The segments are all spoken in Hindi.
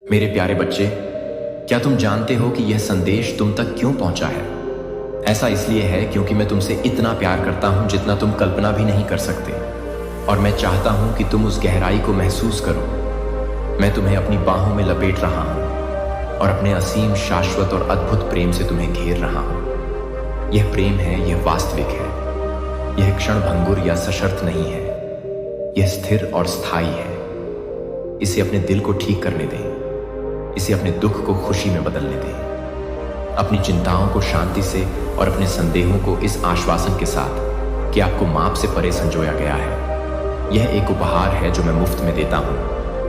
मेरे प्यारे बच्चे, क्या तुम जानते हो कि यह संदेश तुम तक क्यों पहुंचा है? ऐसा इसलिए है क्योंकि मैं तुमसे इतना प्यार करता हूं जितना तुम कल्पना भी नहीं कर सकते, और मैं चाहता हूं कि तुम उस गहराई को महसूस करो। मैं तुम्हें अपनी बाहों में लपेट रहा हूं और अपने असीम, शाश्वत और अद्भुत प्रेम से तुम्हें घेर रहा हूं। यह प्रेम है, यह वास्तविक है, यह क्षणभंगुर या सशर्त नहीं है, यह स्थिर और स्थायी है। इसे अपने दिल को ठीक करने दें, इसे अपने दुख को खुशी में बदलने दें, अपनी चिंताओं को शांति से और अपने संदेहों को इस आश्वासन के साथ कि आपको माप से परे संजोया गया है। यह एक उपहार है जो मैं मुफ्त में देता हूं,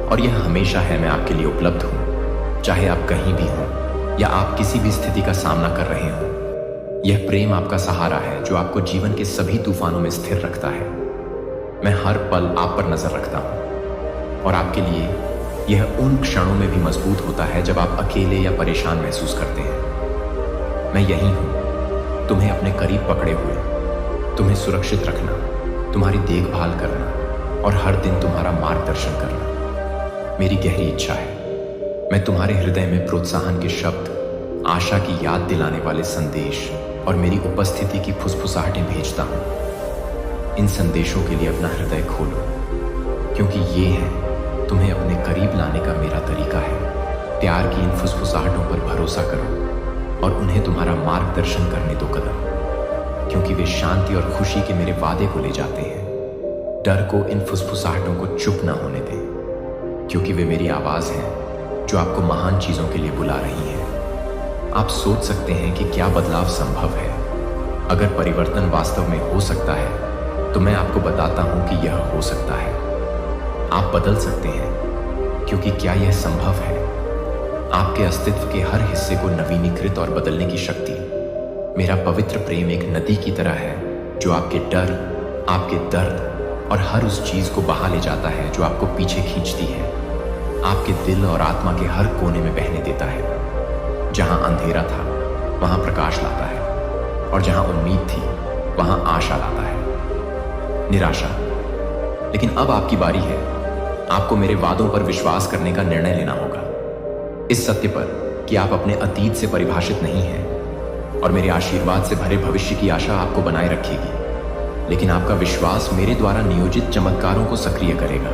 और यह हमेशा है, मैं आपके लिए उपलब्ध हूं, चाहे आप कहीं भी हों या आप किसी भी स्थिति का सामना कर रहे हों। यह प्रेम आपका सहारा है जो आपको जीवन के सभी तूफानों में स्थिर रखता है। मैं हर पल आप पर नजर रखता हूं, और आपके लिए यह उन क्षणों में भी मजबूत होता है जब आप अकेले या परेशान महसूस करते हैं। मैं यहीं हूं, तुम्हें अपने करीब पकड़े हुए, तुम्हें सुरक्षित रखना, तुम्हारी देखभाल करना और हर दिन तुम्हारा मार्गदर्शन करना मेरी गहरी इच्छा है। मैं तुम्हारे हृदय में प्रोत्साहन के शब्द, आशा की याद दिलाने वाले संदेश और मेरी उपस्थिति की फुसफुसाहटें भेजता हूं। इन संदेशों के लिए अपना हृदय खोलो, क्योंकि ये है तुम्हें अपने करीब लाने का मेरा तरीका है। प्यार की इन फुसफुसाहटों पर भरोसा करो और उन्हें तुम्हारा मार्गदर्शन करने दो कदम, क्योंकि वे शांति और खुशी के मेरे वादे को ले जाते हैं। डर को इन फुसफुसाहटों को चुप ना होने दें, क्योंकि वे मेरी आवाज हैं जो आपको महान चीजों के लिए बुला रही है। आप सोच सकते हैं कि क्या बदलाव संभव है? अगर परिवर्तन वास्तव में हो सकता है तो मैं आपको बताता हूं कि यह हो सकता है। आप बदल सकते हैं, क्योंकि क्या यह संभव है? आपके अस्तित्व के हर हिस्से को नवीनीकृत और बदलने की शक्ति मेरा पवित्र प्रेम एक नदी की तरह है जो आपके डर, आपके दर्द और हर उस चीज को बहा ले जाता है जो आपको पीछे खींचती है। आपके दिल और आत्मा के हर कोने में बहने देता है। जहां अंधेरा था वहां प्रकाश लाता है, और जहां उम्मीद थी वहां आशा लाता है। निराशा, लेकिन अब आपकी बारी है। आपको मेरे वादों पर विश्वास करने का निर्णय लेना होगा, इस सत्य पर कि आप अपने अतीत से परिभाषित नहीं हैं, और मेरे आशीर्वाद से भरे भविष्य की आशा आपको बनाए रखेगी। लेकिन आपका विश्वास मेरे द्वारा नियोजित चमत्कारों को सक्रिय करेगा।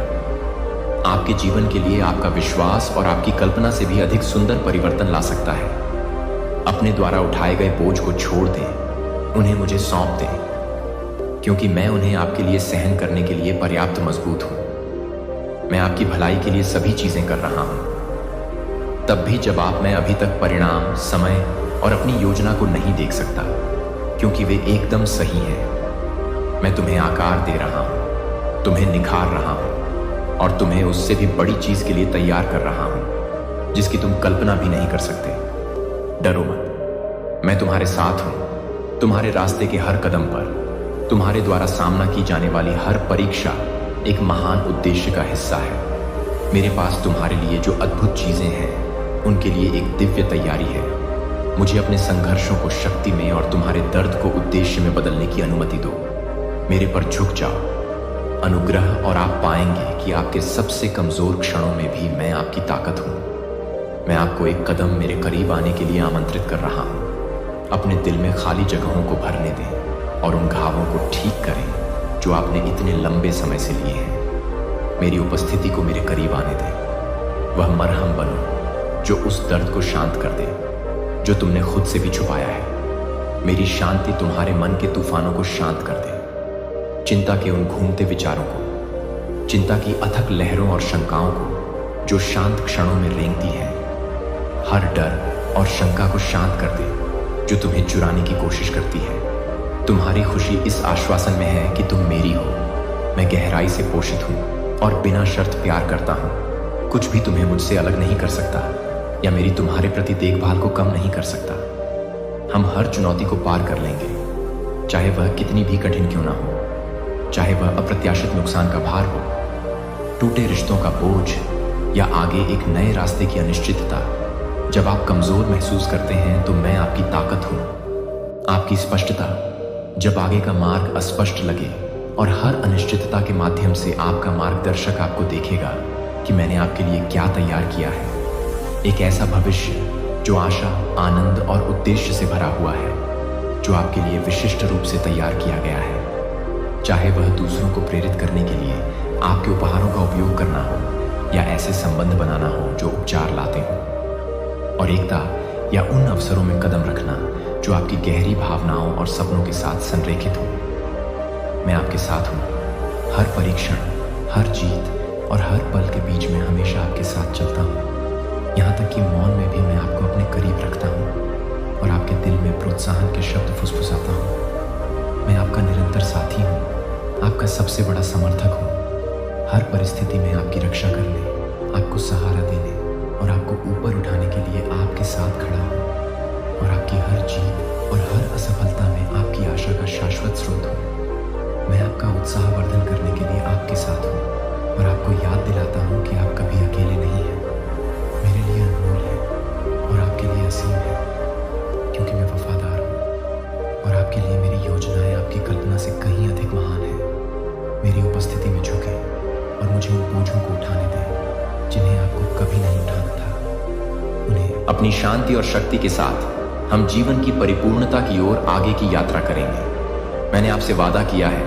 आपके जीवन के लिए आपका विश्वास और आपकी कल्पना से भी अधिक सुंदर परिवर्तन ला सकता है। अपने द्वारा उठाए गए बोझ को छोड़ दें, उन्हें मुझे सौंप दें, क्योंकि मैं उन्हें आपके लिए सहन करने के लिए पर्याप्त मजबूत हूं। मैं आपकी भलाई के लिए सभी चीजें कर रहा हूं, तब भी जब आप मैं अभी तक परिणाम, समय और अपनी योजना को नहीं देख सकता, क्योंकि वे एकदम सही हैं। मैं तुम्हें आकार दे रहा हूं, तुम्हें निखार रहा हूं, और तुम्हें उससे भी बड़ी चीज के लिए तैयार कर रहा हूं जिसकी तुम कल्पना भी नहीं कर सकते। डरो मत, मैं तुम्हारे साथ हूं। तुम्हारे रास्ते के हर कदम पर तुम्हारे द्वारा सामना की जाने वाली हर परीक्षा एक महान उद्देश्य का हिस्सा है। मेरे पास तुम्हारे लिए जो अद्भुत चीजें हैं उनके लिए एक दिव्य तैयारी है। मुझे अपने संघर्षों को शक्ति में और तुम्हारे दर्द को उद्देश्य में बदलने की अनुमति दो। मेरे पर झुक जाओ, अनुग्रह, और आप पाएंगे कि आपके सबसे कमजोर क्षणों में भी मैं आपकी ताकत हूं। मैं आपको एक कदम मेरे करीब आने के लिए आमंत्रित कर रहा हूं। अपने दिल में खाली जगहों को भरने दें और उन घावों को ठीक करें जो आपने इतने लंबे समय से लिए हैं। मेरी उपस्थिति को मेरे करीब आने दें। वह मरहम बनो जो उस दर्द को शांत कर दे जो तुमने खुद से भी छुपाया है। मेरी शांति तुम्हारे मन के तूफानों को शांत कर दे, चिंता के उन घूमते विचारों को, चिंता की अथक लहरों और शंकाओं को जो शांत क्षणों में रेंगती हैं। हर डर और शंका को शांत कर दे जो तुम्हें चुराने की कोशिश करती है। तुम्हारी खुशी इस आश्वासन में है कि तुम मेरी हो। मैं गहराई से पोषित हूं और बिना शर्त प्यार करता हूं। कुछ भी तुम्हें मुझसे अलग नहीं कर सकता या मेरी तुम्हारे प्रति देखभाल को कम नहीं कर सकता। हम हर चुनौती को पार कर लेंगे, चाहे वह कितनी भी कठिन क्यों ना हो, चाहे वह अप्रत्याशित नुकसान का भार हो, टूटे रिश्तों का बोझ, या आगे एक नए रास्ते की अनिश्चितता। जब आप कमजोर महसूस करते हैं तो मैं आपकी ताकत हूं, आपकी स्पष्टता। जब आगे का मार्ग अस्पष्ट लगे और हर अनिश्चितता के माध्यम से आपका मार्गदर्शक आपको देखेगा कि मैंने आपके लिए क्या तैयार किया है, एक ऐसा भविष्य जो आशा, आनंद और उद्देश्य से भरा हुआ है, जो आपके लिए विशिष्ट रूप से तैयार किया गया है। चाहे वह दूसरों को प्रेरित करने के लिए आपके उपहारों का उपयोग करना हो या ऐसे संबंध बनाना हो जो उपचार लाते हो, और एकता या उन अवसरों में कदम रखना जो आपकी गहरी भावनाओं और सपनों के साथ संरेखित हो। मैं आपके साथ हूँ। हर परीक्षण, हर जीत और हर पल के बीच में हमेशा आपके साथ चलता हूँ। यहाँ तक कि मौन में भी मैं आपको अपने करीब रखता हूँ और आपके दिल में प्रोत्साहन के शब्द फुसफुसाता हूँ। मैं आपका निरंतर साथी हूँ, आपका सबसे बड़ा समर्थक हूँ। हर परिस्थिति में आपकी रक्षा करने, आपको सहारा देने और आपको ऊपर उठाने के लिए आपके साथ खड़ा हूँ। और आपकी हर जीत और हर असफलता में आपकी आशा का शाश्वत स्रोत हूँ। मैं आपका उत्साहवर्धन करने के लिए आपके साथ हूँ और आपको याद दिलाता हूँ कि आप कभी अकेले नहीं हैं। मेरे लिए अनमोल है और आपके लिए असीम है, क्योंकि मैं वफादार हूँ और आपके लिए मेरी योजनाएं आपकी कल्पना से कहीं अधिक महान है। मेरी उपस्थिति में झुके और मुझे उन बोझों को उठाने दें जिन्हें आपको कभी नहीं उठाना था। उन्हें अपनी शांति और शक्ति के साथ हम जीवन की परिपूर्णता की ओर आगे की यात्रा करेंगे। मैंने आपसे वादा किया है,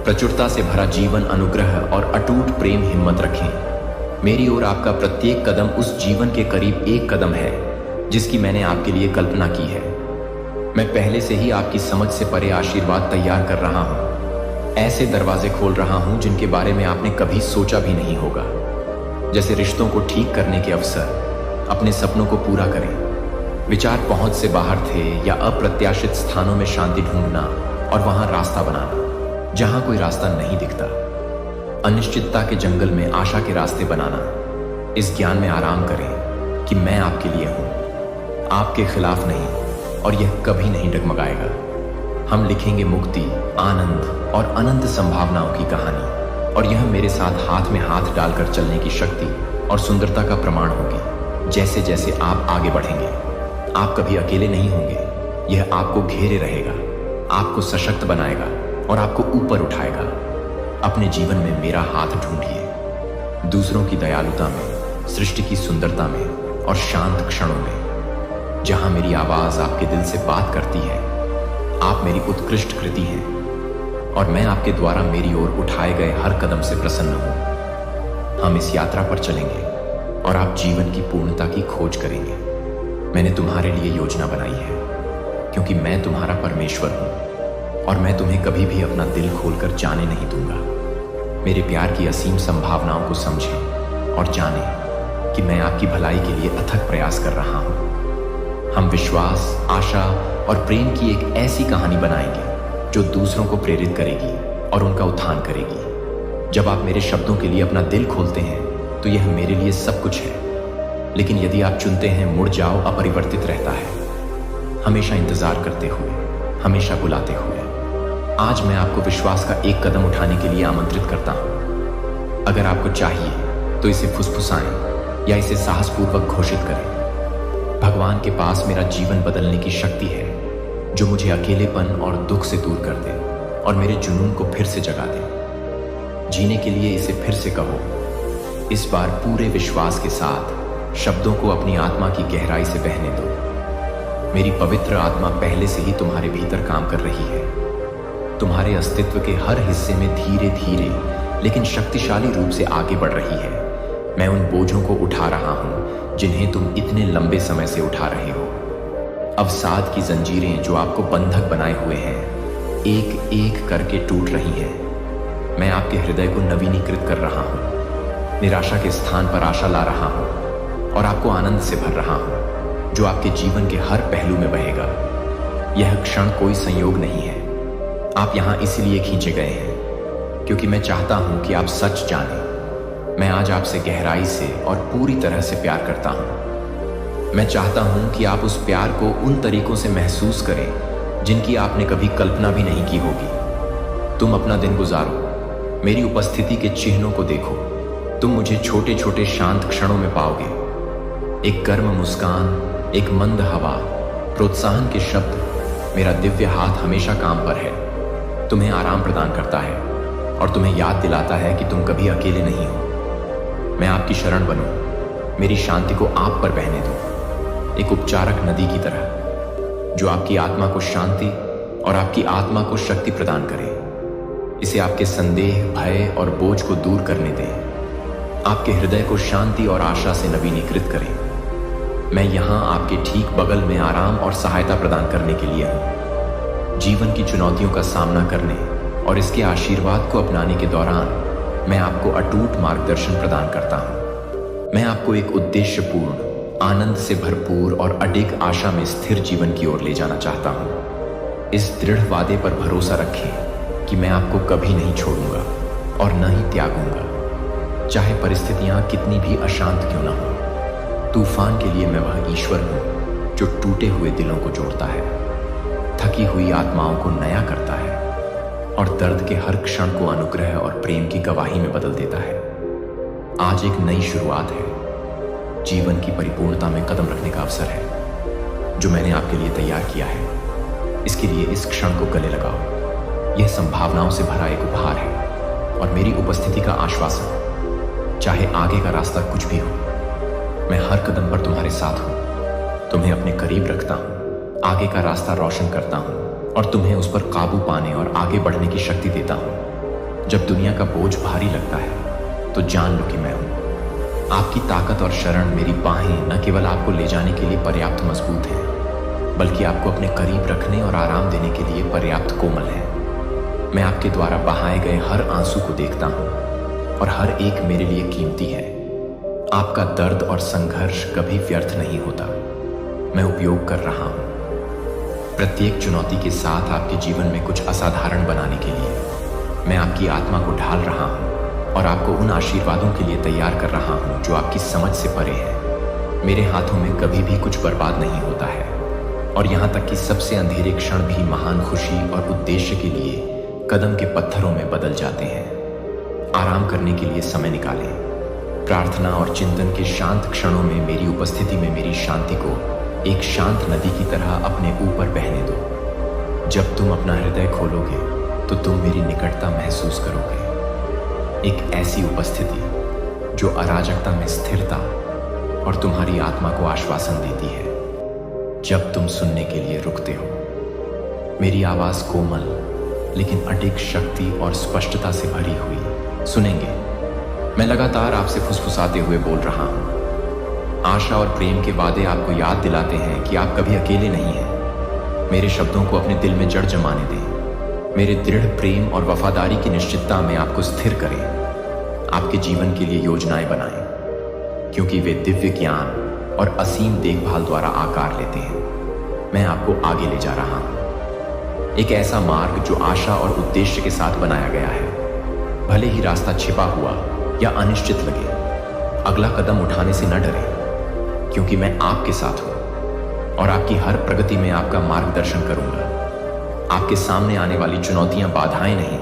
प्रचुरता से भरा जीवन, अनुग्रह और अटूट प्रेम हिम्मत रखें। मेरी ओर आपका प्रत्येक कदम उस जीवन के करीब एक कदम है जिसकी मैंने आपके लिए कल्पना की है। मैं पहले से ही आपकी समझ से परे आशीर्वाद तैयार कर रहा हूँ। ऐसे दरवाजे खोल रहा हूँ जिनके बारे में आपने कभी सोचा भी नहीं होगा, जैसे रिश्तों को ठीक करने के अवसर, अपने सपनों को पूरा करें, विचार पहुंच से बाहर थे या अप्रत्याशित स्थानों में शांति ढूंढना और वहां रास्ता बनाना जहां कोई रास्ता नहीं दिखता, अनिश्चितता के जंगल में आशा के रास्ते बनाना। इस ज्ञान में आराम करें कि मैं आपके लिए हूं, आपके खिलाफ नहीं, और यह कभी नहीं डगमगाएगा। हम लिखेंगे मुक्ति, आनंद और अनंत संभावनाओं की कहानी, और यह मेरे साथ हाथ में हाथ डालकर चलने की शक्ति और सुंदरता का प्रमाण होगी। जैसे जैसे आप आगे बढ़ेंगे, आप कभी अकेले नहीं होंगे। यह आपको घेरे रहेगा, आपको सशक्त बनाएगा और आपको ऊपर उठाएगा। अपने जीवन में मेरा हाथ ढूंढिए, दूसरों की दयालुता में, सृष्टि की सुंदरता में और शांत क्षणों में। जहां मेरी आवाज आपके दिल से बात करती है, आप मेरी उत्कृष्ट कृति हैं और मैं आपके द्वारा मेरी ओर उठाए गए हर कदम से प्रसन्न हूं। हम इस यात्रा पर चलेंगे और आप जीवन की पूर्णता की खोज करेंगे। मैंने तुम्हारे लिए योजना बनाई है, क्योंकि मैं तुम्हारा परमेश्वर हूं और मैं तुम्हें कभी भी अपना दिल खोलकर जाने नहीं दूंगा। मेरे प्यार की असीम संभावनाओं को समझें और जानें कि मैं आपकी भलाई के लिए अथक प्रयास कर रहा हूं। हम विश्वास, आशा और प्रेम की एक ऐसी कहानी बनाएंगे जो दूसरों को प्रेरित करेगी और उनका उत्थान करेगी। जब आप मेरे शब्दों के लिए अपना दिल खोलते हैं तो यह मेरे लिए सब कुछ है, लेकिन यदि आप चुनते हैं मुड़ जाओ, अपरिवर्तित रहता है, हमेशा इंतजार करते हुए, हमेशा बुलाते हुए। आज मैं आपको विश्वास का एक कदम उठाने के लिए आमंत्रित करता हूं। अगर आपको चाहिए तो इसे फुसफुसाएं या इसे साहसपूर्वक घोषित करें। भगवान के पास मेरा जीवन बदलने की शक्ति है, जो मुझे अकेलेपन और दुख से दूर कर दे और मेरे जुनून को फिर से जगा दे। जीने के लिए इसे फिर से कहो, इस बार पूरे विश्वास के साथ। शब्दों को अपनी आत्मा की गहराई से बहने दो। मेरी पवित्र आत्मा पहले से ही तुम्हारे भीतर काम कर रही है। तुम्हारे अस्तित्व के हर हिस्से में धीरे धीरे लेकिन शक्तिशाली रूप से आगे बढ़ रही है। मैं उन बोझों को उठा रहा हूं जिन्हें तुम इतने लंबे समय से उठा रहे हो। अवसाद की जंजीरें जो आपको बंधक बनाए हुए हैं, एक एक करके टूट रही हैं। मैं आपके हृदय को नवीनीकृत कर रहा हूं, निराशा के स्थान पर आशा ला रहा हूं और आपको आनंद से भर रहा हूं, जो आपके जीवन के हर पहलू में बहेगा। यह क्षण कोई संयोग नहीं है। आप यहां इसीलिए खींचे गए हैं क्योंकि मैं चाहता हूं कि आप सच जानें। मैं आज आपसे गहराई से और पूरी तरह से प्यार करता हूं। मैं चाहता हूं कि आप उस प्यार को उन तरीकों से महसूस करें जिनकी आपने कभी कल्पना भी नहीं की होगी। तुम अपना दिन गुजारो, मेरी उपस्थिति के चिन्हों को देखो। तुम मुझे छोटे छोटे शांत क्षणों में पाओगे। एक गर्म मुस्कान, एक मंद हवा, प्रोत्साहन के शब्द। मेरा दिव्य हाथ हमेशा काम पर है, तुम्हें आराम प्रदान करता है और तुम्हें याद दिलाता है कि तुम कभी अकेले नहीं हो। मैं आपकी शरण बनूं, मेरी शांति को आप पर बहने दो, एक उपचारक नदी की तरह, जो आपकी आत्मा को शांति और आपकी आत्मा को शक्ति प्रदान करे। इसे आपके संदेह, भय और बोझ को दूर करने दें, आपके हृदय को शांति और आशा से नवीनीकृत करें। मैं यहाँ आपके ठीक बगल में आराम और सहायता प्रदान करने के लिए हूँ। जीवन की चुनौतियों का सामना करने और इसके आशीर्वाद को अपनाने के दौरान मैं आपको अटूट मार्गदर्शन प्रदान करता हूँ। मैं आपको एक उद्देश्यपूर्ण, आनंद से भरपूर और अडिग आशा में स्थिर जीवन की ओर ले जाना चाहता हूँ। इस दृढ़ वादे पर भरोसा रखें कि मैं आपको कभी नहीं छोड़ूंगा और न ही त्यागूंगा, चाहे परिस्थितियां कितनी भी अशांत क्यों ना हो। तूफान के लिए मैं वह ईश्वर हूं जो टूटे हुए दिलों को जोड़ता है, थकी हुई आत्माओं को नया करता है और दर्द के हर क्षण को अनुग्रह और प्रेम की गवाही में बदल देता है। आज एक नई शुरुआत है, जीवन की परिपूर्णता में कदम रखने का अवसर है जो मैंने आपके लिए तैयार किया है। इसके लिए इस क्षण को गले लगाओ। यह संभावनाओं से भरा एक उपहार है और मेरी उपस्थिति का आश्वासन। चाहे आगे का रास्ता कुछ भी हो, मैं हर कदम पर तुम्हारे साथ हूं, तुम्हें अपने करीब रखता हूं, आगे का रास्ता रोशन करता हूं और तुम्हें उस पर काबू पाने और आगे बढ़ने की शक्ति देता हूं। जब दुनिया का बोझ भारी लगता है तो जान लो कि मैं हूं। आपकी ताकत और शरण, मेरी बाहें न केवल आपको ले जाने के लिए पर्याप्त मजबूत हैं, बल्कि आपको अपने करीब रखने और आराम देने के लिए पर्याप्त कोमल हैं। मैं आपके द्वारा बहाए गए हर आंसू को देखता हूं और हर एक मेरे लिए कीमती है। आपका दर्द और संघर्ष कभी व्यर्थ नहीं होता। मैं उपयोग कर रहा हूं। प्रत्येक चुनौती के साथ आपके जीवन में कुछ असाधारण बनाने के लिए मैं आपकी आत्मा को ढाल रहा हूं और आपको उन आशीर्वादों के लिए तैयार कर रहा हूं जो आपकी समझ से परे है। मेरे हाथों में कभी भी कुछ बर्बाद नहीं होता है और यहां तक कि सबसे अंधेरे क्षण भी महान खुशी और उद्देश्य के लिए कदम के पत्थरों में बदल जाते हैं। आराम करने के लिए समय निकालें। प्रार्थना और चिंतन के शांत क्षणों में मेरी उपस्थिति में मेरी शांति को एक शांत नदी की तरह अपने ऊपर बहने दो। जब तुम अपना हृदय खोलोगे तो तुम मेरी निकटता महसूस करोगे, एक ऐसी उपस्थिति जो अराजकता में स्थिरता और तुम्हारी आत्मा को आश्वासन देती है। जब तुम सुनने के लिए रुकते हो, मेरी आवाज कोमल लेकिन अडिग शक्ति और स्पष्टता से भरी हुई सुनेंगे। मैं लगातार आपसे फुसफुसाते हुए बोल रहा हूं। आशा और प्रेम के वादे आपको याद दिलाते हैं कि आप कभी अकेले नहीं हैं। मेरे शब्दों को अपने दिल में जड़ जमाने दें। मेरे दृढ़ प्रेम और वफादारी की निश्चितता में आपको स्थिर करें। आपके जीवन के लिए योजनाएं बनाएं, क्योंकि वे दिव्य ज्ञान और असीम देखभाल द्वारा आकार लेते हैं। मैं आपको आगे ले जा रहा हूं, एक ऐसा मार्ग जो आशा और उद्देश्य के साथ बनाया गया है। भले ही रास्ता छिपा हुआ या अनिश्चित लगे, अगला कदम उठाने से न डरें, क्योंकि मैं आपके साथ हूं और आपकी हर प्रगति में आपका मार्गदर्शन करूंगा। आपके सामने आने वाली चुनौतियां बाधाएं नहीं,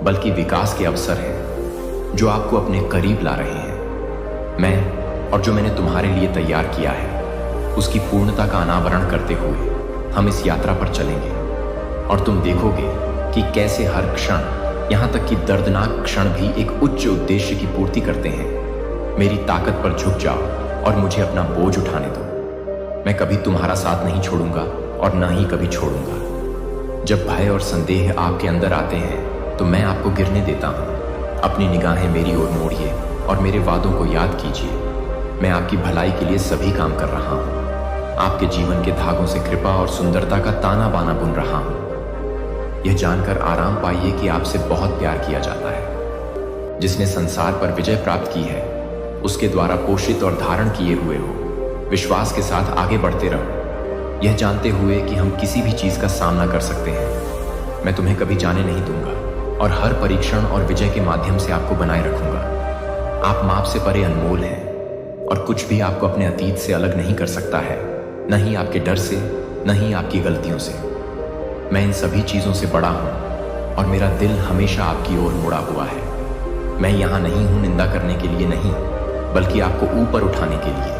बल्कि विकास के अवसर हैं जो आपको अपने करीब ला रहे हैं। मैं और जो मैंने तुम्हारे लिए तैयार किया है, उसकी पूर्णता का अनावरण करते हुए हम इस यात्रा पर चलेंगे और तुम देखोगे कि कैसे हर क्षण, यहां तक कि दर्दनाक क्षण भी एक उच्च उद्देश्य की पूर्ति करते हैं। मेरी ताकत पर झुक जाओ और मुझे अपना बोझ उठाने दो। मैं कभी तुम्हारा साथ नहीं छोड़ूंगा और न ही कभी छोड़ूंगा। जब भय और संदेह आपके अंदर आते हैं तो मैं आपको गिरने देता हूं। अपनी निगाहें मेरी ओर मोड़िए और मेरे वादों को याद कीजिए। मैं आपकी भलाई के लिए सभी काम कर रहा हूं। आपके जीवन के धागों से कृपा और सुंदरता का ताना बाना बुन रहा हूं। यह जानकर आराम पाइए कि आपसे बहुत प्यार किया जाता है। जिसने संसार पर विजय प्राप्त की है, उसके द्वारा पोषित और धारण किए हुए हो। विश्वास के साथ आगे बढ़ते रहो, यह जानते हुए कि हम किसी भी चीज का सामना कर सकते हैं। मैं तुम्हें कभी जाने नहीं दूंगा और हर परीक्षण और विजय के माध्यम से आपको बनाए रखूंगा। आप माप से परे अनमोल हैं और कुछ भी आपको अपने अतीत से अलग नहीं कर सकता है, न ही आपके डर से, न ही आपकी गलतियों से। मैं इन सभी चीजों से बड़ा हूं और मेरा दिल हमेशा आपकी ओर मुड़ा हुआ है। मैं यहां नहीं हूं निंदा करने के लिए नहीं, बल्कि आपको ऊपर उठाने के लिए,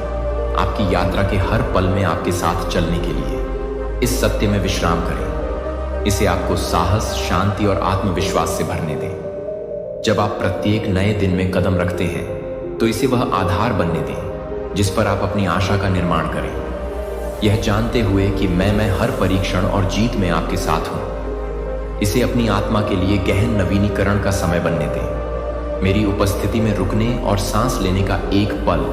आपकी यात्रा के हर पल में आपके साथ चलने के लिए। इस सत्य में विश्राम करें, इसे आपको साहस, शांति और आत्मविश्वास से भरने दें। जब आप प्रत्येक नए दिन में कदम रखते हैं तो इसे वह आधार बनने दें जिस पर आप अपनी आशा का निर्माण करें, यह जानते हुए कि मैं हर परीक्षण और जीत में आपके साथ हूं। इसे अपनी आत्मा के लिए गहन नवीनीकरण का समय बनने दें। मेरी उपस्थिति में रुकने और सांस लेने का एक पल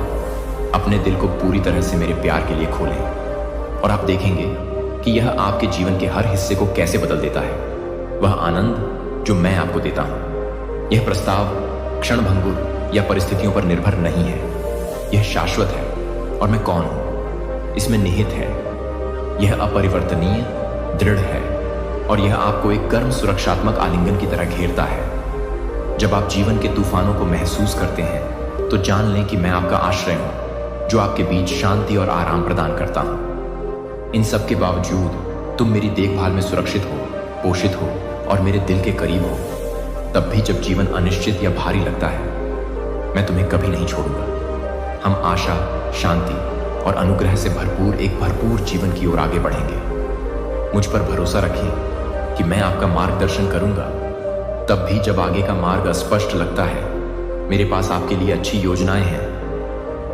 अपने दिल को पूरी तरह से मेरे प्यार के लिए खोलें, और आप देखेंगे कि यह आपके जीवन के हर हिस्से को कैसे बदल देता है। वह आनंद जो मैं आपको देता हूं, यह प्रस्ताव क्षणभंगुर या परिस्थितियों पर निर्भर नहीं है। यह शाश्वत है, और मैं कौन हूं इसमें निहित है। यह अपरिवर्तनीय, दृढ़ है, और यह आपको एक गर्म सुरक्षात्मक आलिंगन की तरह घेरता है। जब आप जीवन के तूफानों को महसूस करते हैं तो जान लें कि मैं आपका आश्रय हूं, जो आपके बीच शांति और आराम प्रदान करता हूं। इन सब के बावजूद तुम मेरी देखभाल में सुरक्षित हो, पोषित हो और मेरे दिल के करीब हो। तब भी जब जीवन अनिश्चित या भारी लगता है, मैं तुम्हें कभी नहीं छोड़ूंगा। हम आशा, शांति और अनुग्रह से भरपूर एक भरपूर जीवन की ओर आगे बढ़ेंगे। मुझ पर भरोसा रखें कि मैं आपका मार्गदर्शन करूंगा। तब भी जब आगे का मार्ग अस्पष्ट लगता है, मेरे पास आपके लिए अच्छी योजनाएं हैं।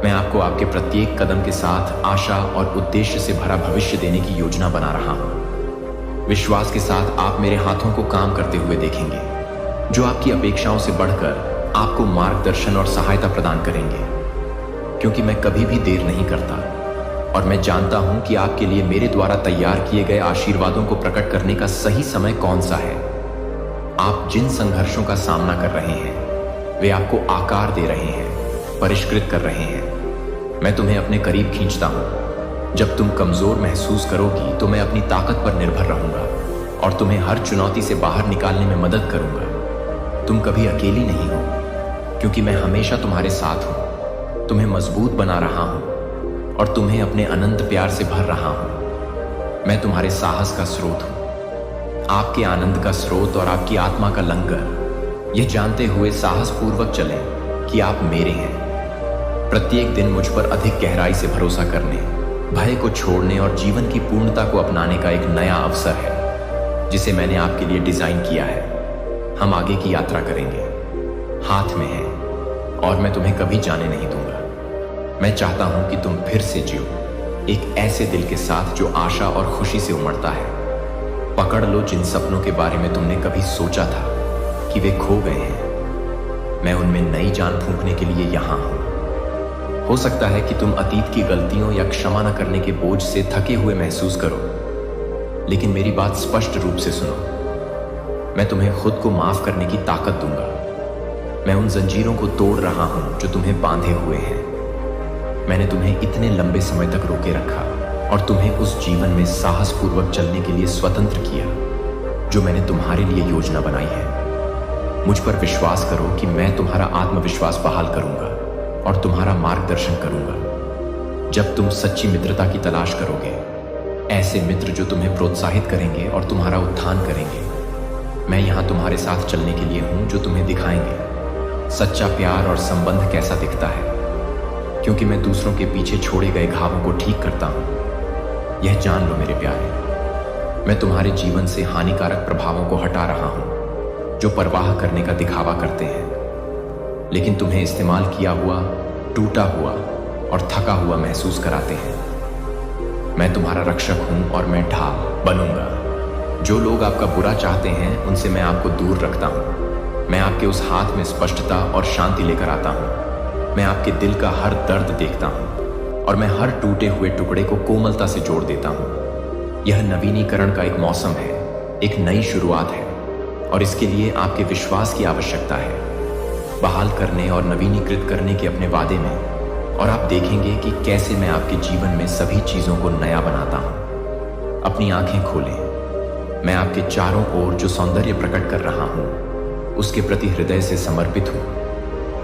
मैं आपको आपके प्रत्येक कदम के साथ आशा और उद्देश्य से भरा भविष्य देने की योजना बना रहा हूं। विश्वास के साथ आप मेरे हाथों को काम करते हुए देखेंगे, जो आपकी अपेक्षाओं से बढ़कर आपको मार्गदर्शन और सहायता प्रदान करेंगे। क्योंकि मैं कभी भी देर नहीं करता, और मैं जानता हूं कि आपके लिए मेरे द्वारा तैयार किए गए आशीर्वादों को प्रकट करने का सही समय कौन सा है। आप जिन संघर्षों का सामना कर रहे हैं, वे आपको आकार दे रहे हैं, परिष्कृत कर रहे हैं। मैं तुम्हें अपने करीब खींचता हूं। जब तुम कमजोर महसूस करोगी तो मैं अपनी ताकत पर निर्भर रहूंगा और तुम्हें हर चुनौती से बाहर निकालने में मदद करूंगा। तुम कभी अकेली नहीं हो, क्योंकि मैं हमेशा तुम्हारे साथ हूं। तुम्हें मजबूत बना रहा हूं और तुम्हें अपने अनंत प्यार से भर रहा हूं। मैं तुम्हारे साहस का स्रोत हूं, आपके आनंद का स्रोत और आपकी आत्मा का लंगर। यह जानते हुए साहस पूर्वक चलें कि आप मेरे हैं। प्रत्येक दिन मुझ पर अधिक गहराई से भरोसा करने, भय को छोड़ने और जीवन की पूर्णता को अपनाने का एक नया अवसर है, जिसे मैंने आपके लिए डिजाइन किया है। हम आगे की यात्रा करेंगे, हाथ में है, और मैं तुम्हें कभी जाने नहीं दूंगा। मैं चाहता हूं कि तुम फिर से जियो, एक ऐसे दिल के साथ जो आशा और खुशी से उमड़ता है। पकड़ लो जिन सपनों के बारे में तुमने कभी सोचा था कि वे खो गए हैं। मैं उनमें नई जान फूंकने के लिए यहां हूं। हो सकता है कि तुम अतीत की गलतियों या क्षमा न करने के बोझ से थके हुए महसूस करो, लेकिन मेरी बात स्पष्ट रूप से सुनो। मैं तुम्हें खुद को माफ करने की ताकत दूंगा। मैं उन जंजीरों को तोड़ रहा हूं जो तुम्हें बांधे हुए हैं। मैंने तुम्हें इतने लंबे समय तक रोके रखा और तुम्हें उस जीवन में साहसपूर्वक चलने के लिए स्वतंत्र किया, जो मैंने तुम्हारे लिए योजना बनाई है। मुझ पर विश्वास करो कि मैं तुम्हारा आत्मविश्वास बहाल करूंगा और तुम्हारा मार्गदर्शन करूंगा। जब तुम सच्ची मित्रता की तलाश करोगे, ऐसे मित्र जो तुम्हें प्रोत्साहित करेंगे और तुम्हारा उत्थान करेंगे, मैं यहां तुम्हारे साथ चलने के लिए हूं, जो तुम्हें दिखाएंगे सच्चा प्यार और संबंध कैसा दिखता है। क्योंकि मैं दूसरों के पीछे छोड़े गए घावों को ठीक करता हूं। यह जान लो मेरे प्यारे, मैं तुम्हारे जीवन से हानिकारक प्रभावों को हटा रहा हूं, जो परवाह करने का दिखावा करते हैं, लेकिन तुम्हें इस्तेमाल किया हुआ, टूटा हुआ और थका हुआ महसूस कराते हैं। मैं तुम्हारा रक्षक हूं और मैं ढाल बनूंगा। जो लोग आपका बुरा चाहते हैं, उनसे मैं आपको दूर रखता हूं। मैं आपके उस हाथ में स्पष्टता और शांति लेकर आता हूं। मैं आपके दिल का हर दर्द देखता हूं और मैं हर टूटे हुए टुकड़े को कोमलता से जोड़ देता हूं। यह नवीनीकरण का एक मौसम है, एक नई शुरुआत है, और इसके लिए आपके विश्वास की आवश्यकता है। बहाल करने और नवीनीकृत करने के अपने वादे में, और आप देखेंगे कि कैसे मैं आपके जीवन में सभी चीजों को नया बनाता हूं। अपनी आंखें खोलें। मैं आपके चारों ओर जो सौंदर्य प्रकट कर रहा हूं, उसके प्रति हृदय से समर्पित हूं।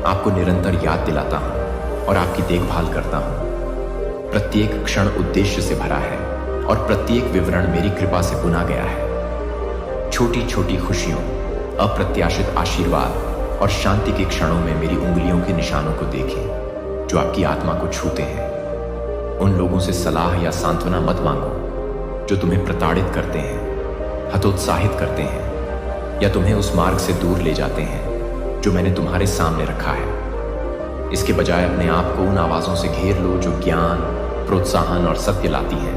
आपको निरंतर याद दिलाता हूं और आपकी देखभाल करता हूं। प्रत्येक क्षण उद्देश्य से भरा है और प्रत्येक विवरण मेरी कृपा से बुना गया है। छोटी छोटी खुशियों, अप्रत्याशित आशीर्वाद और शांति के क्षणों में मेरी उंगलियों के निशानों को देखें, जो आपकी आत्मा को छूते हैं। उन लोगों से सलाह या सांत्वना मत मांगो जो तुम्हें प्रताड़ित करते हैं, हतोत्साहित करते हैं या तुम्हें उस मार्ग से दूर ले जाते हैं जो मैंने तुम्हारे सामने रखा है। इसके बजाय अपने आप को उन आवाज़ों से घेर लो जो ज्ञान, प्रोत्साहन और सत्य लाती हैं।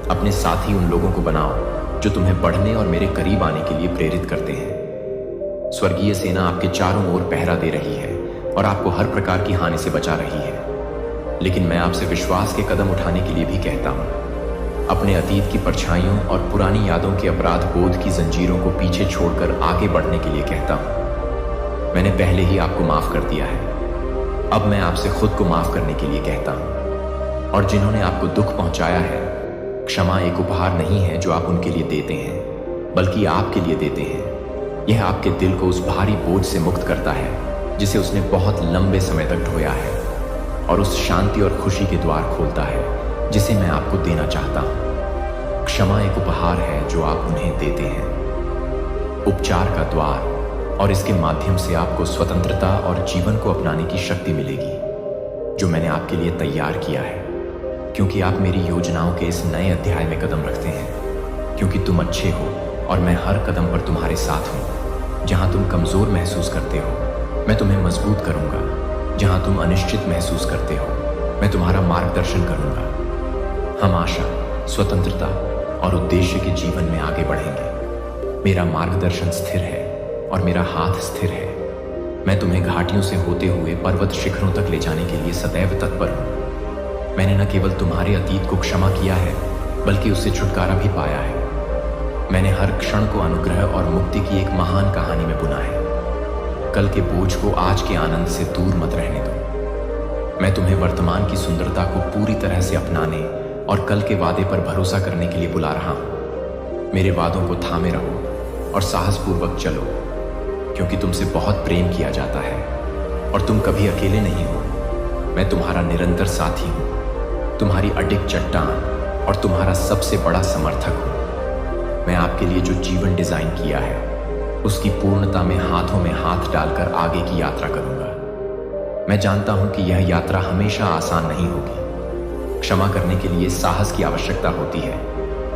अपने साथी उन लोगों को बनाओ जो तुम्हें बढ़ने और मेरे करीब आने के लिए प्रेरित करते हैं। स्वर्गीय सेना आपके चारों ओर पहरा दे रही है और आपको हर प्रकार की हानि से बचा रही है। लेकिन मैं आपसे विश्वास के कदम उठाने के लिए भी कहता हूँ। अपने अतीत की परछाइयों और पुरानी यादों के अपराध बोध की जंजीरों को पीछे छोड़कर आगे बढ़ने के लिए कहता हूँ। मैंने पहले ही आपको माफ कर दिया है। अब मैं आपसे खुद को माफ करने के लिए कहता हूँ। और जिन्होंने आपको दुख पहुंचाया है, क्षमा एक उपहार नहीं है जो आप उनके लिए देते हैं, बल्कि आपके लिए देते हैं। यह आपके दिल को उस भारी बोझ से मुक्त करता है जिसे उसने बहुत लंबे समय तक ढोया है, और उस शांति और खुशी के द्वार खोलता है जिसे मैं आपको देना चाहता हूँ। क्षमा एक उपहार है जो आप उन्हें देते हैं, उपचार का द्वार, और इसके माध्यम से आपको स्वतंत्रता और जीवन को अपनाने की शक्ति मिलेगी जो मैंने आपके लिए तैयार किया है, क्योंकि आप मेरी योजनाओं के इस नए अध्याय में कदम रखते हैं। क्योंकि तुम अच्छे हो और मैं हर कदम पर तुम्हारे साथ हूँ। जहाँ तुम कमज़ोर महसूस करते हो, मैं तुम्हें मजबूत करूँगा। जहाँ तुम अनिश्चित महसूस करते हो, मैं तुम्हारा मार्गदर्शन करूँगा। हम आशा, स्वतंत्रता और उद्देश्य के जीवन में आगे बढ़ेंगे। मेरा मार्गदर्शन स्थिर है और मेरा हाथ स्थिर है। मैं तुम्हें घाटियों से होते हुए पर्वत शिखरों तक ले जाने के लिए सदैव तत्पर हूँ। मैंने न केवल तुम्हारे अतीत को क्षमा किया है, बल्कि उससे छुटकारा भी पाया है। मैंने हर क्षण को अनुग्रह और मुक्ति की एक महान कहानी में बुना है। कल के बोझ को आज के आनंद से दूर मत रहने दो। मैं तुम्हें वर्तमान की सुंदरता को पूरी तरह से अपनाने और कल के वादे पर भरोसा करने के लिए बुला रहा हूँ। मेरे वादों को थामे रहो और साहसपूर्वक चलो, क्योंकि तुमसे बहुत प्रेम किया जाता है और तुम कभी अकेले नहीं हो। मैं तुम्हारा निरंतर साथी हूँ, तुम्हारी अडिग चट्टान और तुम्हारा सबसे बड़ा समर्थक हूँ। मैं आपके लिए जो जीवन डिजाइन किया है, उसकी पूर्णता में हाथों में हाथ डालकर आगे की यात्रा करूंगा। मैं जानता हूं कि यह यात्रा हमेशा आसान नहीं होगी। क्षमा करने के लिए साहस की आवश्यकता होती है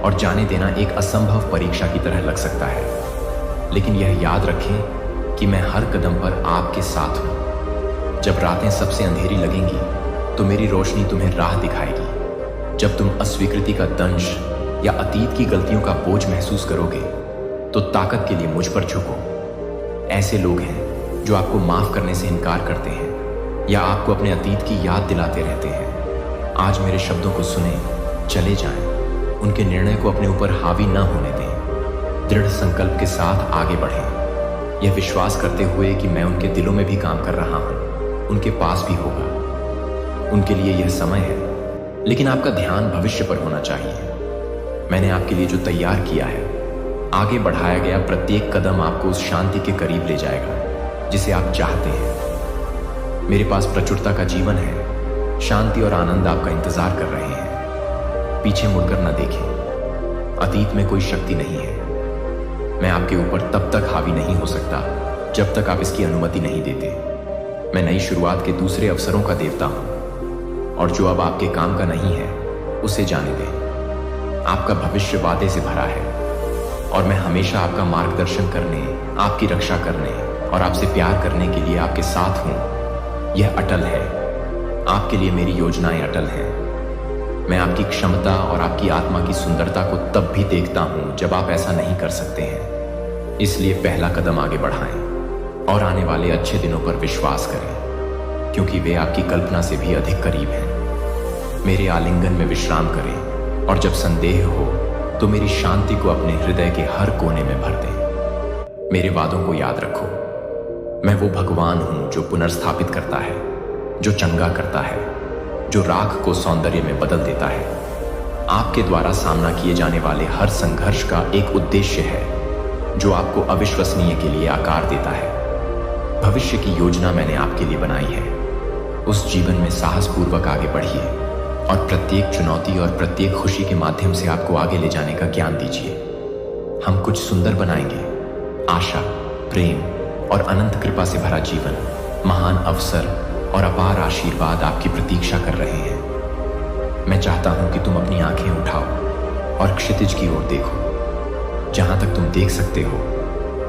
और जाने देना एक असंभव परीक्षा की तरह लग सकता है। लेकिन यह याद रखें कि मैं हर कदम पर आपके साथ हूं। जब रातें सबसे अंधेरी लगेंगी तो मेरी रोशनी तुम्हें राह दिखाएगी। जब तुम अस्वीकृति का दंश या अतीत की गलतियों का बोझ महसूस करोगे तो ताकत के लिए मुझ पर झुको। ऐसे लोग हैं जो आपको माफ करने से इनकार करते हैं या आपको अपने अतीत की याद दिलाते रहते हैं। आज मेरे शब्दों को सुने, चले जाएं, उनके निर्णय को अपने ऊपर हावी न होने दें। दृढ़ संकल्प के साथ आगे बढ़ें, यह विश्वास करते हुए कि मैं उनके दिलों में भी काम कर रहा हूं, उनके पास भी होगा। उनके लिए यह समय है, लेकिन आपका ध्यान भविष्य पर होना चाहिए। मैंने आपके लिए जो तैयार किया है, आगे बढ़ाया गया प्रत्येक कदम आपको उस शांति के करीब ले जाएगा जिसे आप चाहते हैं। मेरे पास प्रचुरता का जीवन है, शांति और आनंद आपका इंतजार कर रहे हैं। पीछे मुड़कर न देखें, अतीत में कोई शक्ति नहीं है। मैं आपके ऊपर तब तक हावी नहीं हो सकता जब तक आप इसकी अनुमति नहीं देते। मैं नई शुरुआत के दूसरे अवसरों का देवता हूं, और जो अब आपके काम का नहीं है उसे जाने दें। आपका भविष्य वादे से भरा है और मैं हमेशा आपका मार्गदर्शन करने, आपकी रक्षा करने और आपसे प्यार करने के लिए आपके साथ हूं। यह अटल है। आपके लिए मेरी योजनाएं अटल हैं। मैं आपकी क्षमता और आपकी आत्मा की सुंदरता को तब भी देखता हूं जब आप ऐसा नहीं कर सकते हैं। इसलिए पहला कदम आगे बढ़ाएं और आने वाले अच्छे दिनों पर विश्वास करें, क्योंकि वे आपकी कल्पना से भी अधिक करीब हैं। मेरे आलिंगन में विश्राम करें और जब संदेह हो तो मेरी शांति को अपने हृदय के हर कोने में भर दें। मेरे वादों को याद रखो। मैं वो भगवान हूं जो पुनर्स्थापित करता है, जो चंगा करता है, जो राख को सौंदर्य में बदल देता है। आपके द्वारा सामना किए जाने वाले हर संघर्ष का एक उद्देश्य है जो आपको अविश्वसनीय के लिए आकार देता है। भविष्य की योजना मैंने आपके लिए बनाई है। उस जीवन में साहसपूर्वक आगे बढ़िए और प्रत्येक चुनौती और प्रत्येक खुशी के माध्यम से आपको आगे ले जाने का ज्ञान दीजिए। हम कुछ सुंदर बनाएंगे। आशा, प्रेम और अनंत कृपा से भरा जीवन, महान अवसर और अपार आशीर्वाद आपकी प्रतीक्षा कर रहे हैं। मैं चाहता हूं कि तुम अपनी आंखें उठाओ और क्षितिज की ओर देखो। जहां तक तुम देख सकते हो,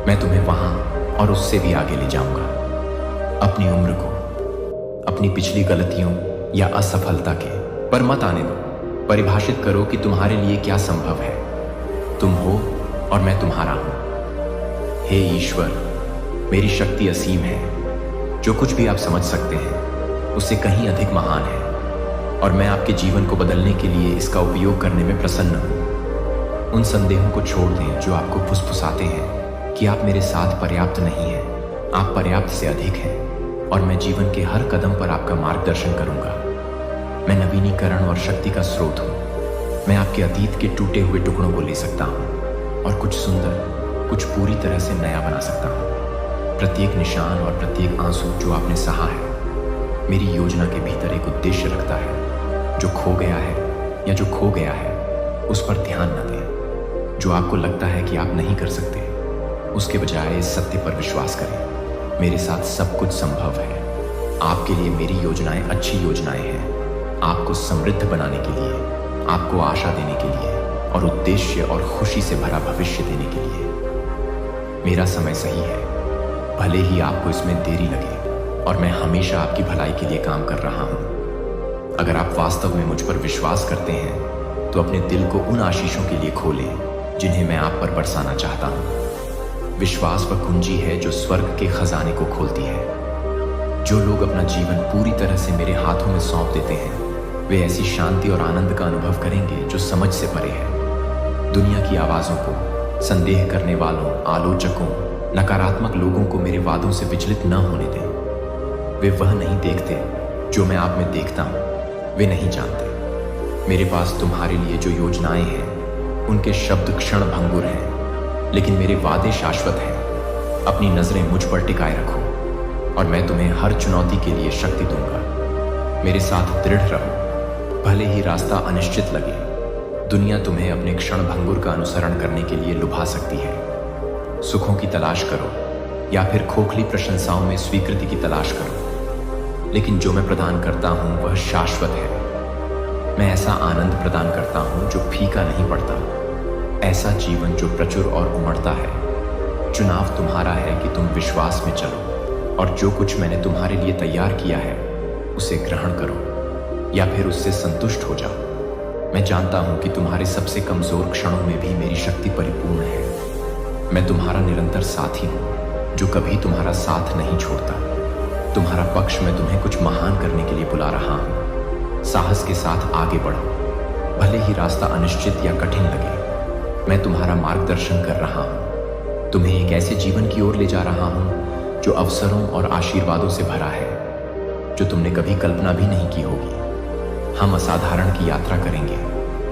मैं तुम्हें वहां और उससे भी आगे ले जाऊंगा। अपनी उम्र को, अपनी पिछली गलतियों या असफलता के पर मत आने दो। परिभाषित करो कि तुम्हारे लिए क्या संभव है। तुम हो और मैं तुम्हारा हूं। हे ईश्वर, मेरी शक्ति असीम है। जो कुछ भी आप समझ सकते हैं उससे कहीं अधिक महान है, और मैं आपके जीवन को बदलने के लिए इसका उपयोग करने में प्रसन्न हूं। उन संदेहों को छोड़ दें जो आपको फुसफुसाते हैं कि आप मेरे साथ पर्याप्त नहीं हैं। आप पर्याप्त से अधिक हैं, और मैं जीवन के हर कदम पर आपका मार्गदर्शन करूंगा। मैं नवीनीकरण और शक्ति का स्रोत हूं। मैं आपके अतीत के टूटे हुए टुकड़ों को ले सकता हूं और कुछ सुंदर, कुछ पूरी तरह से नया बना सकता हूं। प्रत्येक निशान और प्रत्येक आंसू जो आपने सहा है मेरी योजना के भीतर एक उद्देश्य रखता है। जो खो गया है या जो खो गया है उस पर ध्यान न दें। जो आपको लगता है कि आप नहीं कर सकते, उसके बजाय इस सत्य पर विश्वास करें, मेरे साथ सब कुछ संभव है। आपके लिए मेरी योजनाएं अच्छी योजनाएं हैं, आपको समृद्ध बनाने के लिए, आपको आशा देने के लिए और उद्देश्य और खुशी से भरा भविष्य देने के लिए। मेरा समय सही है, भले ही आपको इसमें देरी लगे, और मैं हमेशा आपकी भलाई के लिए काम कर रहा हूं। अगर आप वास्तव में मुझ पर विश्वास करते हैं तो अपने दिल को उन आशीषों के लिए खोलें जिन्हें मैं आप पर बरसाना चाहता हूं। विश्वास वह कुंजी है जो स्वर्ग के खजाने को खोलती है। जो लोग अपना जीवन पूरी तरह से मेरे हाथों में सौंप देते हैं वे ऐसी शांति और आनंद का अनुभव करेंगे जो समझ से परे है। दुनिया की आवाज़ों को, संदेह करने वालों, आलोचकों, नकारात्मक लोगों को मेरे वादों से विचलित न होने दें। वे वह नहीं देखते जो मैं आप में देखता हूं। वे नहीं जानते मेरे पास तुम्हारे लिए जो योजनाएं हैं उनके शब्द क्षण भंगुर हैं, लेकिन मेरे वादे शाश्वत हैं। अपनी नजरें मुझ पर टिकाए रखो और मैं तुम्हें हर चुनौती के लिए शक्ति दूंगा। मेरे साथ दृढ़ रहो, भले ही रास्ता अनिश्चित लगे। दुनिया तुम्हें अपने क्षण भंगुर का अनुसरण करने के लिए लुभा सकती है। सुखों की तलाश करो या फिर खोखली प्रशंसाओं में स्वीकृति की तलाश करो, लेकिन जो मैं प्रदान करता हूं वह शाश्वत है। मैं ऐसा आनंद प्रदान करता हूं जो फीका नहीं पड़ता, ऐसा जीवन जो प्रचुर और उमड़ता है। चुनाव तुम्हारा है कि तुम विश्वास में चलो और जो कुछ मैंने तुम्हारे लिए तैयार किया है उसे ग्रहण करो या फिर उससे संतुष्ट हो जाओ। मैं जानता हूं कि तुम्हारे सबसे कमजोर क्षणों में भी मेरी शक्ति परिपूर्ण है। मैं तुम्हारा निरंतर साथी हूं जो कभी तुम्हारा साथ नहीं छोड़ता। तुम्हारा पक्ष में तुम्हें कुछ महान करने के लिए बुला रहा हूं। साहस के साथ आगे बढ़ो, भले ही रास्ता अनिश्चित या कठिन लगे। मैं तुम्हारा मार्गदर्शन कर रहा हूं, तुम्हें एक ऐसे जीवन की ओर ले जा रहा हूं जो अवसरों और आशीर्वादों से भरा है जो तुमने कभी कल्पना भी नहीं की होगी। हम असाधारण की यात्रा करेंगे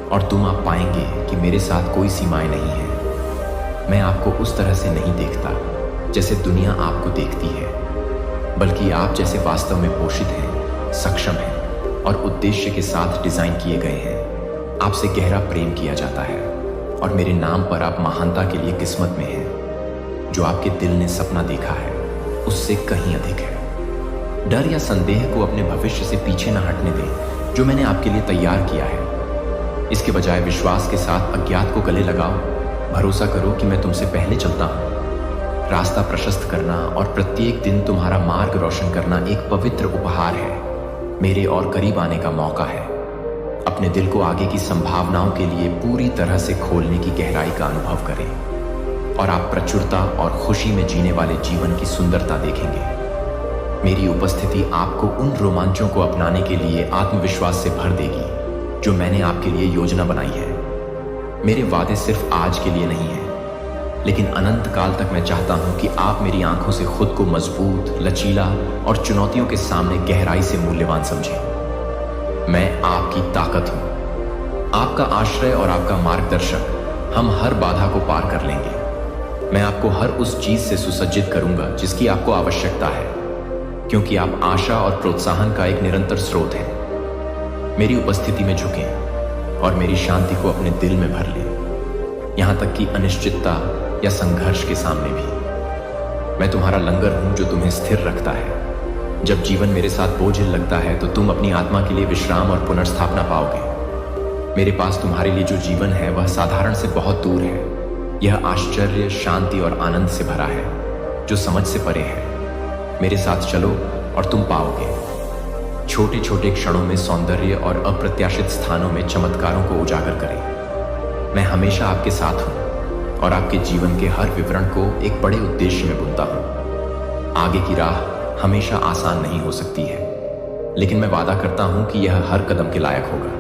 और तुम आप पाएंगे कि मेरे साथ कोई सीमाएं नहीं है। मैं आपको उस तरह से नहीं देखता जैसे दुनिया आपको देखती है, बल्कि आप जैसे वास्तव में पोषित हैं, सक्षम हैं और उद्देश्य के साथ डिजाइन किए गए हैं। आपसे गहरा प्रेम किया जाता है और मेरे नाम पर आप महानता के लिए किस्मत में हैं। जो आपके दिल ने सपना देखा है उससे कहीं अधिक है। डर या संदेह को अपने भविष्य से पीछे न हटने दें जो मैंने आपके लिए तैयार किया है। इसके बजाय विश्वास के साथ अज्ञात को गले लगाओ। भरोसा करो कि मैं तुमसे पहले चलता हूं। रास्ता प्रशस्त करना और प्रत्येक दिन तुम्हारा मार्ग रोशन करना एक पवित्र उपहार है। मेरे और करीब आने का मौका है। अपने दिल को आगे की संभावनाओं के लिए पूरी तरह से खोलने की गहराई का अनुभव करें और आप प्रचुरता और खुशी में जीने वाले जीवन की सुंदरता देखेंगे। मेरी उपस्थिति आपको उन रोमांचों को अपनाने के लिए आत्मविश्वास से भर देगी जो मैंने आपके लिए योजना बनाई है। मेरे वादे सिर्फ आज के लिए नहीं हैं, लेकिन अनंत काल तक मैं चाहता हूं कि आप मेरी आंखों से खुद को मजबूत, लचीला और चुनौतियों के सामने गहराई से मूल्यवान समझें। मैं आपकी ताकत हूं, आपका आश्रय और आपका मार्गदर्शक। हम हर बाधा को पार कर लेंगे। मैं आपको हर उस चीज से सुसज्जित करूंगा जिसकी आपको आवश्यकता है, क्योंकि आप आशा और प्रोत्साहन का एक निरंतर स्रोत हैं। मेरी उपस्थिति में झुकें और मेरी शांति को अपने दिल में भर लें, यहां तक कि अनिश्चितता या संघर्ष के सामने भी। मैं तुम्हारा लंगर हूं जो तुम्हें स्थिर रखता है। जब जीवन मेरे साथ बोझिल लगता है तो तुम अपनी आत्मा के लिए विश्राम और पुनर्स्थापना पाओगे। मेरे पास तुम्हारे लिए जो जीवन है वह साधारण से बहुत दूर है। यह आश्चर्य, शांति और आनंद से भरा है जो समझ से परे है। मेरे साथ चलो और तुम पाओगे। छोटे छोटे क्षणों में सौंदर्य और अप्रत्याशित स्थानों में चमत्कारों को उजागर करें। मैं हमेशा आपके साथ हूं और आपके जीवन के हर विवरण को एक बड़े उद्देश्य में बुनता हूं। आगे की राह हमेशा आसान नहीं हो सकती है, लेकिन मैं वादा करता हूं कि यह हर कदम के लायक होगा।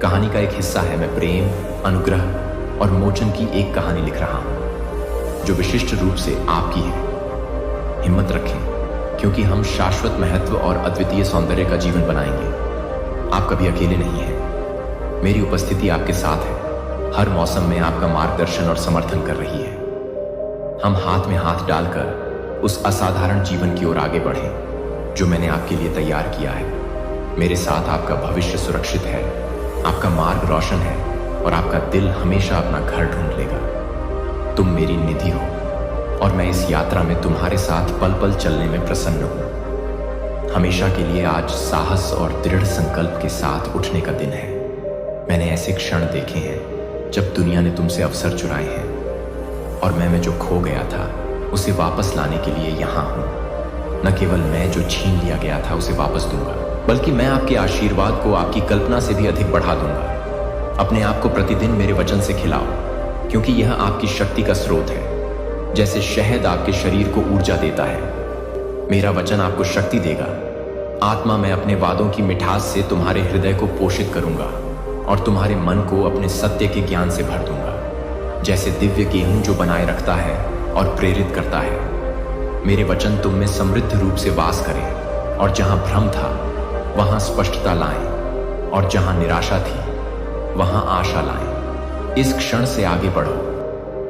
कहानी का एक हिस्सा है मैं प्रेम, अनुग्रह और मोचन की एक कहानी लिख रहा हूं जो विशिष्ट रूप से आपकी है। हिम्मत रखें, क्योंकि हम शाश्वत महत्व और अद्वितीय सौंदर्य का जीवन बनाएंगे। आप कभी अकेले नहीं हैं। मेरी उपस्थिति आपके साथ है, हर मौसम में आपका मार्गदर्शन और समर्थन कर रही है। हम हाथ में हाथ डालकर उस असाधारण जीवन की ओर आगे बढ़ें जो मैंने आपके लिए तैयार किया है। मेरे साथ आपका भविष्य सुरक्षित है, आपका मार्ग रोशन है और आपका दिल हमेशा अपना घर ढूंढ लेगा। तुम मेरी निधि हो और मैं इस यात्रा में तुम्हारे साथ पल पल चलने में प्रसन्न हूं। हमेशा के लिए आज साहस और दृढ़ संकल्प के साथ उठने का दिन है। मैंने ऐसे क्षण देखे हैं जब दुनिया ने तुमसे अवसर चुराए हैं और मैं जो खो गया था उसे वापस लाने के लिए यहां हूं। न केवल मैं जो छीन लिया गया था उसे वापस दूंगा, बल्कि मैं आपके आशीर्वाद को आपकी कल्पना से भी अधिक बढ़ा दूंगा। अपने आप को प्रतिदिन मेरे वचन से खिलाओ, क्योंकि यह आपकी शक्ति का स्रोत है। जैसे शहद आपके शरीर को ऊर्जा देता है, मेरा वचन आपको शक्ति देगा। आत्मा में अपने वादों की मिठास से तुम्हारे हृदय को पोषित करूंगा और तुम्हारे मन को अपने सत्य के ज्ञान से भर दूंगा। जैसे दिव्य गेहूं जो बनाए रखता है और प्रेरित करता है, मेरे वचन तुम में समृद्ध रूप से वास करें और जहां भ्रम था वहां स्पष्टता लाएं और जहां निराशा थी वहां आशा लाएं। इस क्षण से आगे बढ़ो।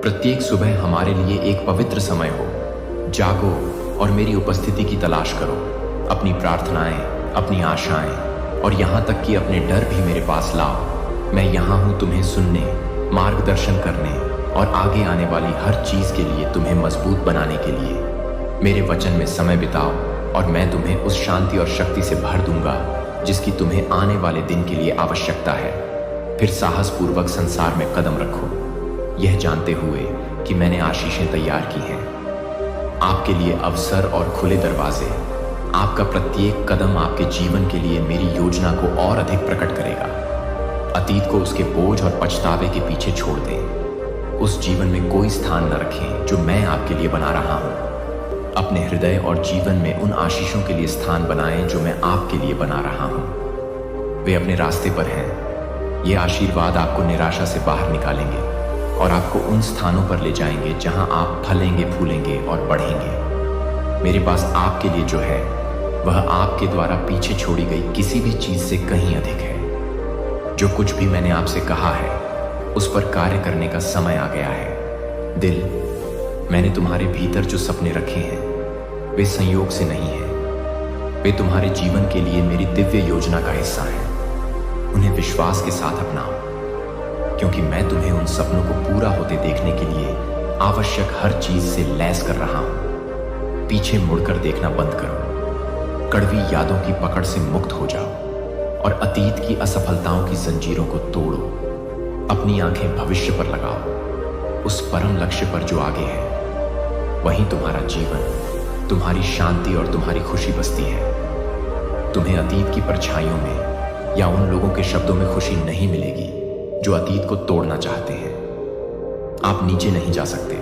प्रत्येक सुबह हमारे लिए एक पवित्र समय हो। जागो और मेरी उपस्थिति की तलाश करो। अपनी प्रार्थनाएं, अपनी आशाएं और यहां तक कि अपने डर भी मेरे पास लाओ। मैं यहां हूं तुम्हें सुनने, मार्गदर्शन करने और आगे आने वाली हर चीज के लिए तुम्हें मजबूत बनाने के लिए। मेरे वचन में समय बिताओ और मैं तुम्हें उस शांति और शक्ति से भर दूंगा जिसकी तुम्हें आने वाले दिन के लिए आवश्यकता है। फिर साहस पूर्वक संसार में कदम रखो, यह जानते हुए कि मैंने आशीषें तैयार की हैं। आपके लिए अवसर और खुले दरवाजे। आपका प्रत्येक कदम आपके जीवन के लिए मेरी योजना को और अधिक प्रकट करेगा। अतीत को उसके बोझ और पछतावे के पीछे छोड़ दें। उस जीवन में कोई स्थान न रखें जो मैं आपके लिए बना रहा हूं। अपने हृदय और जीवन में उन आशीषों के लिए स्थान बनाएं जो मैं आपके लिए बना रहा हूं। वे अपने रास्ते पर हैं। ये आशीर्वाद आपको निराशा से बाहर निकालेंगे और आपको उन स्थानों पर ले जाएंगे जहां आप फलेंगे, फूलेंगे और बढ़ेंगे। मेरे पास आपके लिए जो है वह आपके द्वारा पीछे छोड़ी गई किसी भी चीज से कहीं अधिक है। जो कुछ भी मैंने आपसे कहा है उस पर कार्य करने का समय आ गया है। दिल, मैंने तुम्हारे भीतर जो सपने रखे हैं वे संयोग से नहीं हैं। वे तुम्हारे जीवन के लिए मेरी दिव्य योजना का हिस्सा हैं। उन्हें विश्वास के साथ अपनाओ, क्योंकि मैं तुम्हें उन सपनों को पूरा होते देखने के लिए आवश्यक हर चीज से लैस कर रहा हूं। पीछे मुड़कर देखना बंद करो। कड़वी यादों की पकड़ से मुक्त हो जाओ और अतीत की असफलताओं की जंजीरों को तोड़ो। अपनी आंखें भविष्य पर लगाओ, उस परम लक्ष्य पर जो आगे है। वहीं तुम्हारा जीवन, तुम्हारी शांति और तुम्हारी खुशी बसती है। तुम्हें अतीत की परछाइयों में या उन लोगों के शब्दों में खुशी नहीं मिलेगी जो अतीत को तोड़ना चाहते हैं। आप नीचे नहीं जा सकते।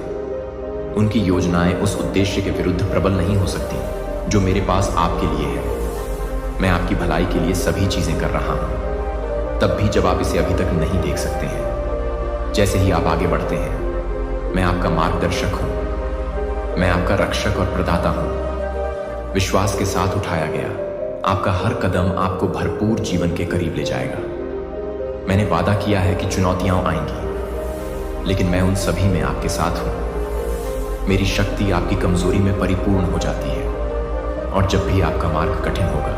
उनकी योजनाएं उस उद्देश्य के विरुद्ध प्रबल नहीं हो सकती जो मेरे पास आपके लिए है। मैं आपकी भलाई के लिए सभी चीजें कर रहा हूं, तब भी जब आप इसे अभी तक नहीं देख सकते हैं। जैसे ही आप आगे बढ़ते हैं, मैं आपका मार्गदर्शक हूं। मैं आपका रक्षक और प्रदाता हूं। विश्वास के साथ उठाया गया आपका हर कदम आपको भरपूर जीवन के करीब ले जाएगा। मैंने वादा किया है कि चुनौतियां आएंगी, लेकिन मैं उन सभी में आपके साथ हूं। मेरी शक्ति आपकी कमजोरी में परिपूर्ण हो जाती है और जब भी आपका मार्ग कठिन होगा,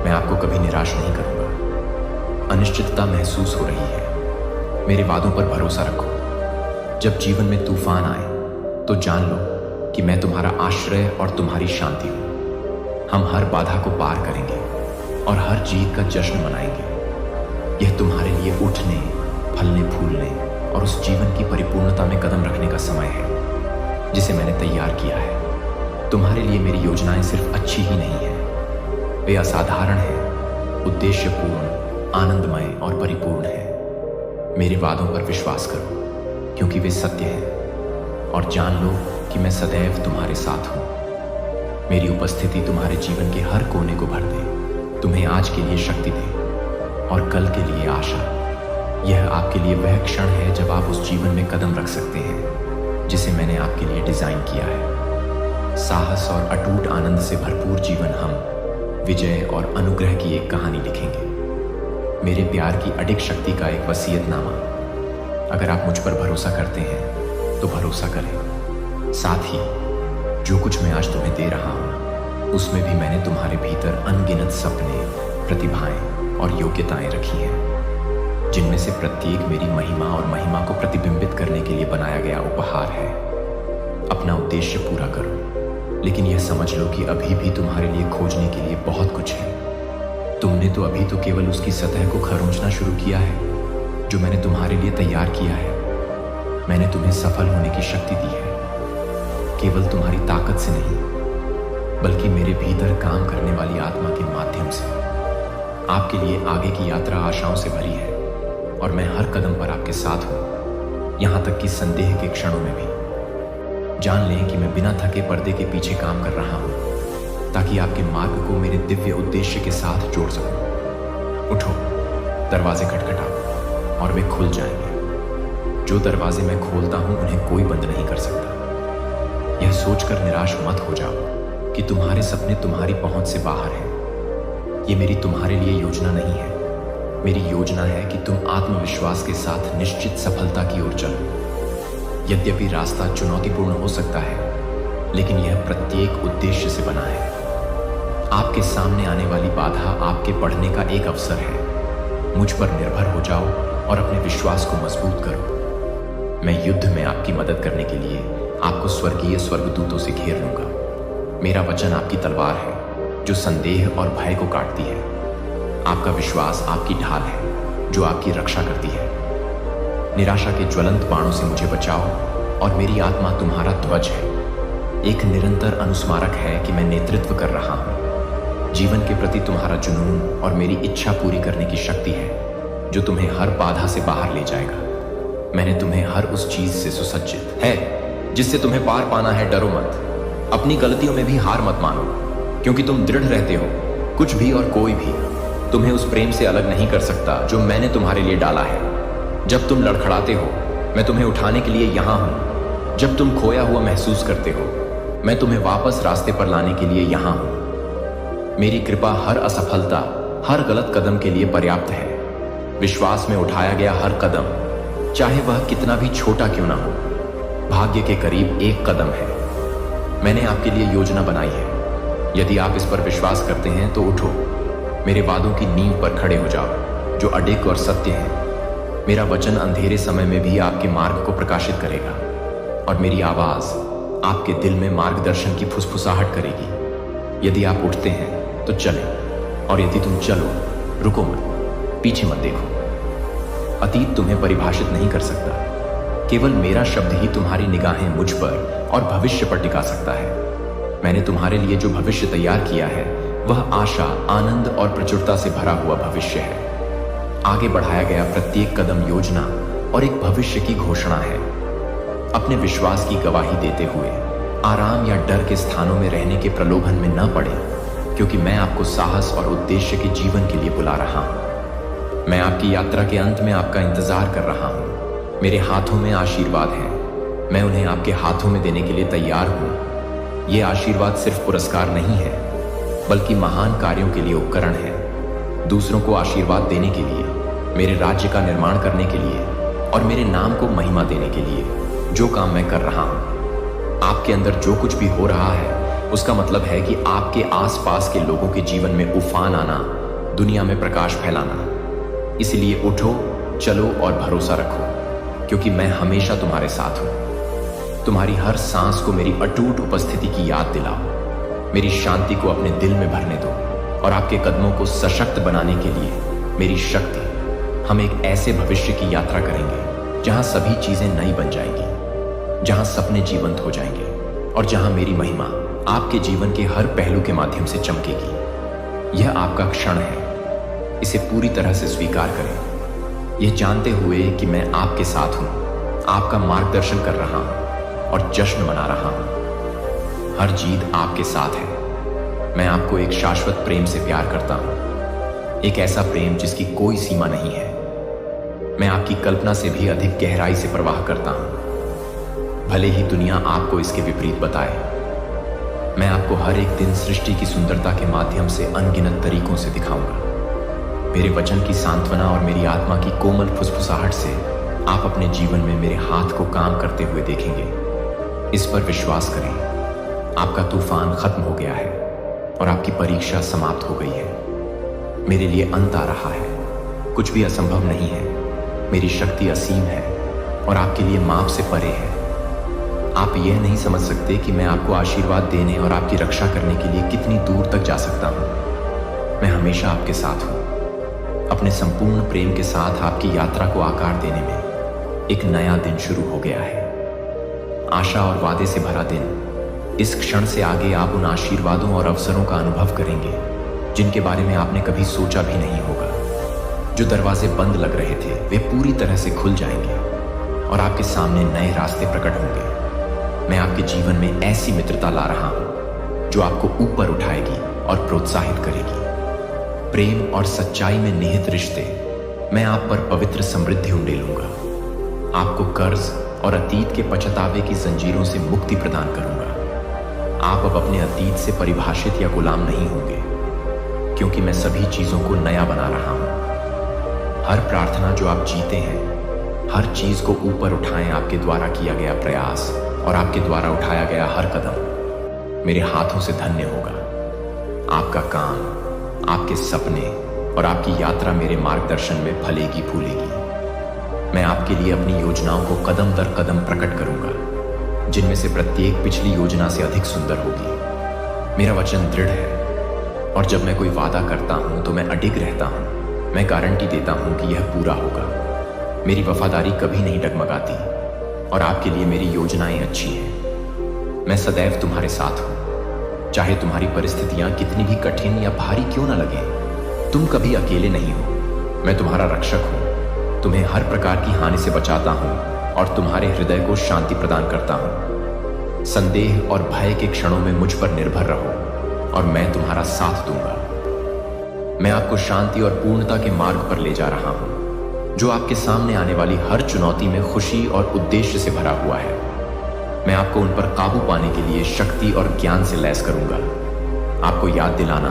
मैं आपको कभी निराश नहीं करूंगा। अनिश्चितता महसूस हो रही है, मेरे वादों पर भरोसा रखो। जब जीवन में तूफान आए तो जान लो कि मैं तुम्हारा आश्रय और तुम्हारी शांति हूं। हम हर बाधा को पार करेंगे और हर जीत का जश्न मनाएंगे। यह तुम्हारे लिए उठने, फलने, फूलने और उस जीवन की परिपूर्णता में कदम रखने का समय है जिसे मैंने तैयार किया है। तुम्हारे लिए मेरी योजनाएं सिर्फ अच्छी ही नहीं है, वे असाधारण हैं, उद्देश्यपूर्ण, आनंदमय और परिपूर्ण हैं। मेरे वादों पर विश्वास करो क्योंकि वे सत्य हैं, और जान लो कि मैं सदैव तुम्हारे साथ हूं। मेरी उपस्थिति तुम्हारे जीवन के हर कोने को भर दे, तुम्हें आज के लिए शक्ति दे और कल के लिए आशा। यह आपके लिए वह क्षण है जब आप उस जीवन में कदम रख सकते हैं जिसे मैंने आपके लिए डिजाइन किया है। साहस और अटूट आनंद से भरपूर जीवन हम विजय और अनुग्रह की एक कहानी लिखेंगे। मेरे प्यार की अडिग शक्ति का एक वसीयतनामा। अगर आप मुझ पर भरोसा करते हैं तो भरोसा करें। साथ ही जो कुछ मैं आज तुम्हें दे रहा हूं उसमें भी मैंने तुम्हारे भीतर अनगिनत सपने, प्रतिभाएं और योग्यताएं रखी हैं, जिनमें से प्रत्येक मेरी महिमा और महिमा को प्रतिबिंबित करने के लिए बनाया गया उपहार है। अपना उद्देश्य पूरा करो, लेकिन यह समझ लो कि अभी भी तुम्हारे लिए खोजने के लिए बहुत कुछ है। तुमने तो अभी तो केवल उसकी सतह को खरोंचना शुरू किया है जो मैंने तुम्हारे लिए तैयार किया है। मैंने तुम्हें सफल होने की शक्ति दी है, केवल तुम्हारी ताकत से नहीं, बल्कि मेरे भीतर काम करने वाली आत्मा के माध्यम से। आपके लिए आगे की यात्रा आशाओं से भरी है और मैं हर कदम पर आपके साथ हूं, यहां तक कि संदेह के क्षणों में भी। जान लें कि मैं बिना थके पर्दे के पीछे काम कर रहा हूं ताकि आपके मार्ग को मेरे दिव्य उद्देश्य के साथ जोड़ सकूं। उठो, दरवाजे खटखटाओ और वे खुल जाएंगे। जो दरवाजे मैं खोलता हूं उन्हें कोई बंद नहीं कर सकता। यह सोचकर निराश मत हो जाओ कि तुम्हारे सपने तुम्हारी पहुंच से बाहर हैं। ये मेरी तुम्हारे लिए योजना नहीं है। मेरी योजना है कि तुम आत्मविश्वास के साथ निश्चित सफलता की ओर चलो। यद्यपि रास्ता चुनौतीपूर्ण हो सकता है, लेकिन यह प्रत्येक उद्देश्य से बना है। आपके सामने आने वाली बाधा आपके पढ़ने का एक अवसर है। मुझ पर निर्भर हो जाओ और अपने विश्वास को मजबूत करो। मैं युद्ध में आपकी मदद करने के लिए आपको स्वर्गीय स्वर्गदूतों से घेर लूंगा। मेरा वचन आपकी तलवार है जो संदेह और भय को काटती है। आपका विश्वास आपकी ढाल है जो आपकी रक्षा करती है। निराशा के ज्वलंत बाणों से मुझे बचाओ और मेरी आत्मा तुम्हारा ध्वज है। एक निरंतर अनुस्मारक है कि मैं नेतृत्व कर रहा हूं। जीवन के प्रति तुम्हारा जुनून और मेरी इच्छा पूरी करने की शक्ति है जो तुम्हें हर बाधा से बाहर ले जाएगा। मैंने तुम्हें हर उस चीज से सुसज्जित है जिससे तुम्हें पार पाना है। डरो मत, अपनी गलतियों में भी हार मत मानो, क्योंकि तुम दृढ़ रहते हो। कुछ भी और कोई भी तुम्हें उस प्रेम से अलग नहीं कर सकता जो मैंने तुम्हारे लिए डाला है। जब तुम लड़खड़ाते हो, मैं तुम्हें उठाने के लिए यहां हूं। जब तुम खोया हुआ महसूस करते हो, मैं तुम्हें वापस रास्ते पर लाने के लिए यहां हूं। मेरी कृपा हर असफलता, हर गलत कदम के लिए पर्याप्त है। विश्वास में उठाया गया हर कदम, चाहे वह कितना भी छोटा क्यों ना हो, भाग्य के करीब एक कदम है। मैंने आपके लिए योजना बनाई है। यदि आप इस पर विश्वास करते हैं तो उठो, मेरे वादों की नींव पर खड़े हो जाओ जो अडिग और सत्य है। मेरा वचन अंधेरे समय में भी आपके मार्ग को प्रकाशित करेगा और मेरी आवाज आपके दिल में मार्गदर्शन की फुसफुसाहट करेगी। यदि आप उठते हैं तो चलें, और यदि तुम चलो, रुको मत, पीछे मत देखो। अतीत तुम्हें परिभाषित नहीं कर सकता। केवल मेरा शब्द ही तुम्हारी निगाहें मुझ पर और भविष्य पर टिका सकता है। मैंने तुम्हारे लिए जो भविष्य तैयार किया है वह आशा, आनंद और प्रचुरता से भरा हुआ भविष्य है। आगे बढ़ाया गया प्रत्येक कदम योजना और एक भविष्य की घोषणा है। अपने विश्वास की गवाही देते हुए आराम या डर के स्थानों में रहने के प्रलोभन में न पड़े, क्योंकि मैं आपको साहस और उद्देश्य के जीवन के लिए बुला रहा हूं। मैं आपकी यात्रा के अंत में आपका इंतजार कर रहा हूं। मेरे हाथों में आशीर्वाद हैं, मैं उन्हें आपके हाथों में देने के लिए तैयार हूं। ये आशीर्वाद सिर्फ पुरस्कार नहीं है, बल्कि महान कार्यों के लिए उपकरण है। दूसरों को आशीर्वाद देने के लिए, मेरे राज्य का निर्माण करने के लिए और मेरे नाम को महिमा देने के लिए जो काम मैं कर रहा हूं। आपके अंदर जो कुछ भी हो रहा है उसका मतलब है कि आपके आसपास के लोगों के जीवन में उफान आना, दुनिया में प्रकाश फैलाना। इसलिए उठो, चलो और भरोसा रखो, क्योंकि मैं हमेशा तुम्हारे साथ हूं। तुम्हारी हर सांस को मेरी अटूट उपस्थिति की याद दिलाओ। मेरी शांति को अपने दिल में भरने दो और आपके कदमों को सशक्त बनाने के लिए मेरी शक्ति। हम एक ऐसे भविष्य की यात्रा करेंगे जहां सभी चीजें नई बन जाएंगी, जहां सपने जीवंत हो जाएंगे और जहां मेरी महिमा आपके जीवन के हर पहलू के माध्यम से चमकेगी। यह आपका क्षण है, इसे पूरी तरह से स्वीकार करें, यह जानते हुए कि मैं आपके साथ हूं, आपका मार्गदर्शन कर रहा हूं और जश्न मना रहा हूं। हर जीत आपके साथ है। मैं आपको एक शाश्वत प्रेम से प्यार करता हूं, एक ऐसा प्रेम जिसकी कोई सीमा नहीं है। मैं आपकी कल्पना से भी अधिक गहराई से प्रवाह करता हूं, भले ही दुनिया आपको इसके विपरीत बताए। मैं आपको हर एक दिन सृष्टि की सुंदरता के माध्यम से अनगिनत तरीकों से दिखाऊंगा। मेरे वचन की सांत्वना और मेरी आत्मा की कोमल फुसफुसाहट से आप अपने जीवन में मेरे हाथ को काम करते हुए देखेंगे। इस पर विश्वास करें, आपका तूफान खत्म हो गया है और आपकी परीक्षा समाप्त हो गई है। मेरे लिए अंत आ रहा है, कुछ भी असंभव नहीं है। मेरी शक्ति असीम है और आपके लिए माप से परे है। आप यह नहीं समझ सकते कि मैं आपको आशीर्वाद देने और आपकी रक्षा करने के लिए कितनी दूर तक जा सकता हूं। मैं हमेशा आपके साथ हूं। अपने संपूर्ण प्रेम के साथ आपकी यात्रा को आकार देने में एक नया दिन शुरू हो गया है, आशा और वादे से भरा दिन। इस क्षण से आगे आप उन आशीर्वादों और अवसरों का अनुभव करेंगे जिनके बारे में आपने कभी सोचा भी नहीं होगा। जो दरवाजे बंद लग रहे थे वे पूरी तरह से खुल जाएंगे और आपके सामने नए रास्ते प्रकट होंगे। मैं आपके जीवन में ऐसी मित्रता ला रहा हूं जो आपको ऊपर उठाएगी और प्रोत्साहित करेगी। प्रेम और सच्चाई में निहित रिश्ते, मैं आप पर पवित्र समृद्धि उंडेलूंगा। आपको कर्ज और अतीत के पछतावे की जंजीरों से मुक्ति प्रदान करूंगा। आप अब अपने अतीत से परिभाषित या गुलाम नहीं होंगे, क्योंकि मैं सभी चीजों को नया बना रहा हूं। हर प्रार्थना जो आप जीते हैं, हर चीज को ऊपर उठाएं। आपके द्वारा किया गया प्रयास और आपके द्वारा उठाया गया हर कदम मेरे हाथों से धन्य होगा। आपका काम, आपके सपने और आपकी यात्रा मेरे मार्गदर्शन में फलेगी फूलेगी। मैं आपके लिए अपनी योजनाओं को कदम दर कदम प्रकट करूंगा, जिनमें से प्रत्येक पिछली योजना से अधिक सुंदर होगी। मेरा वचन दृढ़ है और जब मैं कोई वादा करता हूं तो मैं अडिग रहता हूं। मैं गारंटी देता हूं कि यह पूरा होगा। मेरी वफादारी कभी नहीं डगमगाती और आपके लिए मेरी योजनाएं अच्छी हैं। मैं सदैव तुम्हारे साथ हूं, चाहे तुम्हारी परिस्थितियां कितनी भी कठिन या भारी क्यों न लगे। तुम कभी अकेले नहीं हो। मैं तुम्हारा रक्षक हूं, तुम्हें हर प्रकार की हानि से बचाता हूं और तुम्हारे हृदय को शांति प्रदान करता हूं। संदेह और भय के क्षणों में मुझ पर निर्भर रहो और मैं तुम्हारा साथ दूंगा। मैं आपको शांति और पूर्णता के मार्ग पर ले जा रहा हूं, जो आपके सामने आने वाली हर चुनौती में खुशी और उद्देश्य से भरा हुआ है। मैं आपको उन पर काबू पाने के लिए शक्ति और ज्ञान से लैस करूंगा। आपको याद दिलाना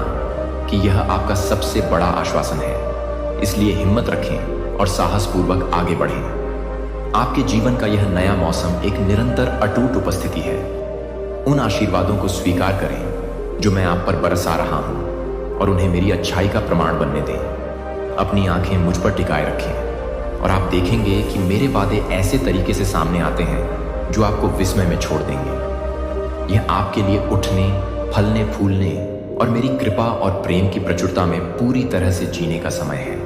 कि यह आपका सबसे बड़ा आश्वासन है, इसलिए हिम्मत रखें और साहसपूर्वक आगे बढ़ें। आपके जीवन का यह नया मौसम एक निरंतर अटूट उपस्थिति है। उन आशीर्वादों को स्वीकार करें जो मैं आप पर बरसा रहा हूं और उन्हें मेरी अच्छाई का प्रमाण बनने दें। अपनी आंखें मुझ पर टिकाए रखें और आप देखेंगे कि मेरे वादे ऐसे तरीके से सामने आते हैं जो आपको विस्मय में छोड़ देंगे। यह आपके लिए उठने, फलने फूलने और मेरी कृपा और प्रेम की प्रचुरता में पूरी तरह से जीने का समय है।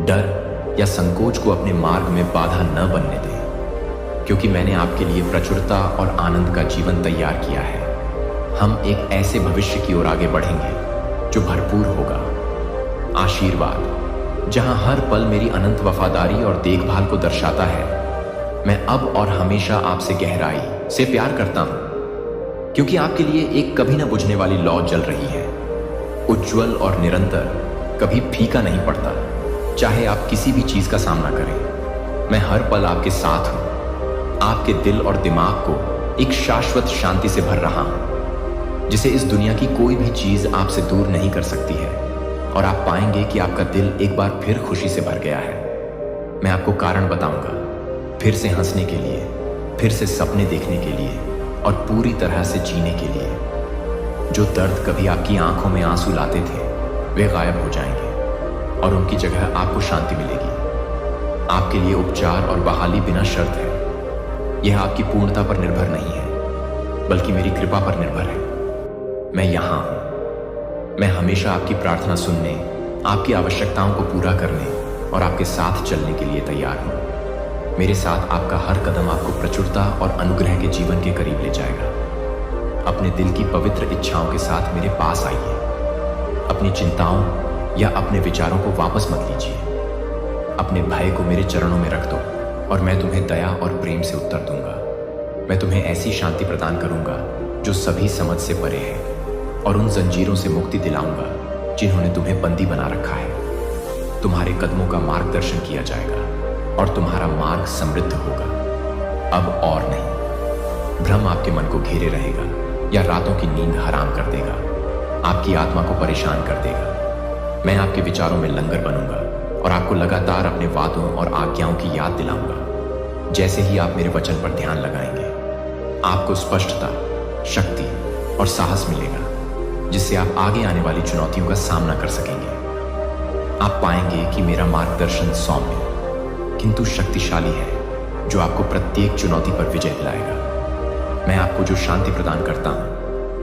डर या संकोच को अपने मार्ग में बाधा न बनने दें, क्योंकि मैंने आपके लिए प्रचुरता और आनंद का जीवन तैयार किया है। हम एक ऐसे भविष्य की ओर आगे बढ़ेंगे जो भरपूर होगा। आशीर्वाद, जहां हर पल मेरी अनंत वफादारी और देखभाल को दर्शाता है। मैं अब और हमेशा आपसे गहराई से प्यार करता हूं, क्योंकि आपके लिए एक कभी न बुझने वाली लौ जल रही है। उज्जवल और निरंतर, कभी फीका नहीं पड़ता, चाहे आप किसी भी चीज का सामना करें। मैं हर पल आपके साथ हूं, आपके दिल और दिमाग को एक शाश्वत शांति से भर रहा हूं, जिसे इस दुनिया की कोई भी चीज आपसे दूर नहीं कर सकती है। और आप पाएंगे कि आपका दिल एक बार फिर खुशी से भर गया है। मैं आपको कारण बताऊंगा, फिर से हंसने के लिए, फिर से सपने देखने के लिए और पूरी तरह से जीने के लिए। जो दर्द कभी आपकी आंखों में आंसू लाते थे, वे गायब हो जाएंगे और उनकी जगह आपको शांति मिलेगी। आपके लिए उपचार और बहाली बिना शर्त है। यह आपकी पूर्णता पर निर्भर नहीं है, बल्कि मेरी कृपा पर निर्भर है। मैं यहां हूं। मैं हमेशा आपकी प्रार्थना सुनने, आपकी आवश्यकताओं को पूरा करने और आपके साथ चलने के लिए तैयार हूं। मेरे साथ आपका हर कदम आपको प्रचुरता और अनुग्रह के जीवन के करीब ले जाएगा। अपने दिल की पवित्र इच्छाओं के साथ मेरे पास आइए। अपनी चिंताओं या अपने विचारों को वापस मत लीजिए। अपने भय को मेरे चरणों में रख दो और मैं तुम्हें दया और प्रेम से उत्तर दूंगा। मैं तुम्हें ऐसी शांति प्रदान करूंगा जो सभी समझ से परे है, और उन जंजीरों से मुक्ति दिलाऊंगा जिन्होंने तुम्हें बंदी बना रखा है। तुम्हारे कदमों का मार्गदर्शन किया जाएगा और तुम्हारा मार्ग समृद्ध होगा। अब और नहीं, भ्रम आपके मन को घेरे रहेगा या रातों की नींद हराम कर देगा, आपकी आत्मा को परेशान कर देगा। मैं आपके विचारों में लंगर बनूंगा और आपको लगातार अपने वादों और आज्ञाओं की याद दिलाऊंगा। जैसे ही आप मेरे वचन पर ध्यान लगाएंगे, आपको स्पष्टता, शक्ति और साहस मिलेगा, जिससे आप आगे आने वाली चुनौतियों का सामना कर सकेंगे। आप पाएंगे कि मेरा मार्गदर्शन सौम्य किंतु शक्तिशाली है, जो आपको प्रत्येक चुनौती पर विजय दिलाएगा। मैं आपको जो शांति प्रदान करता हूं,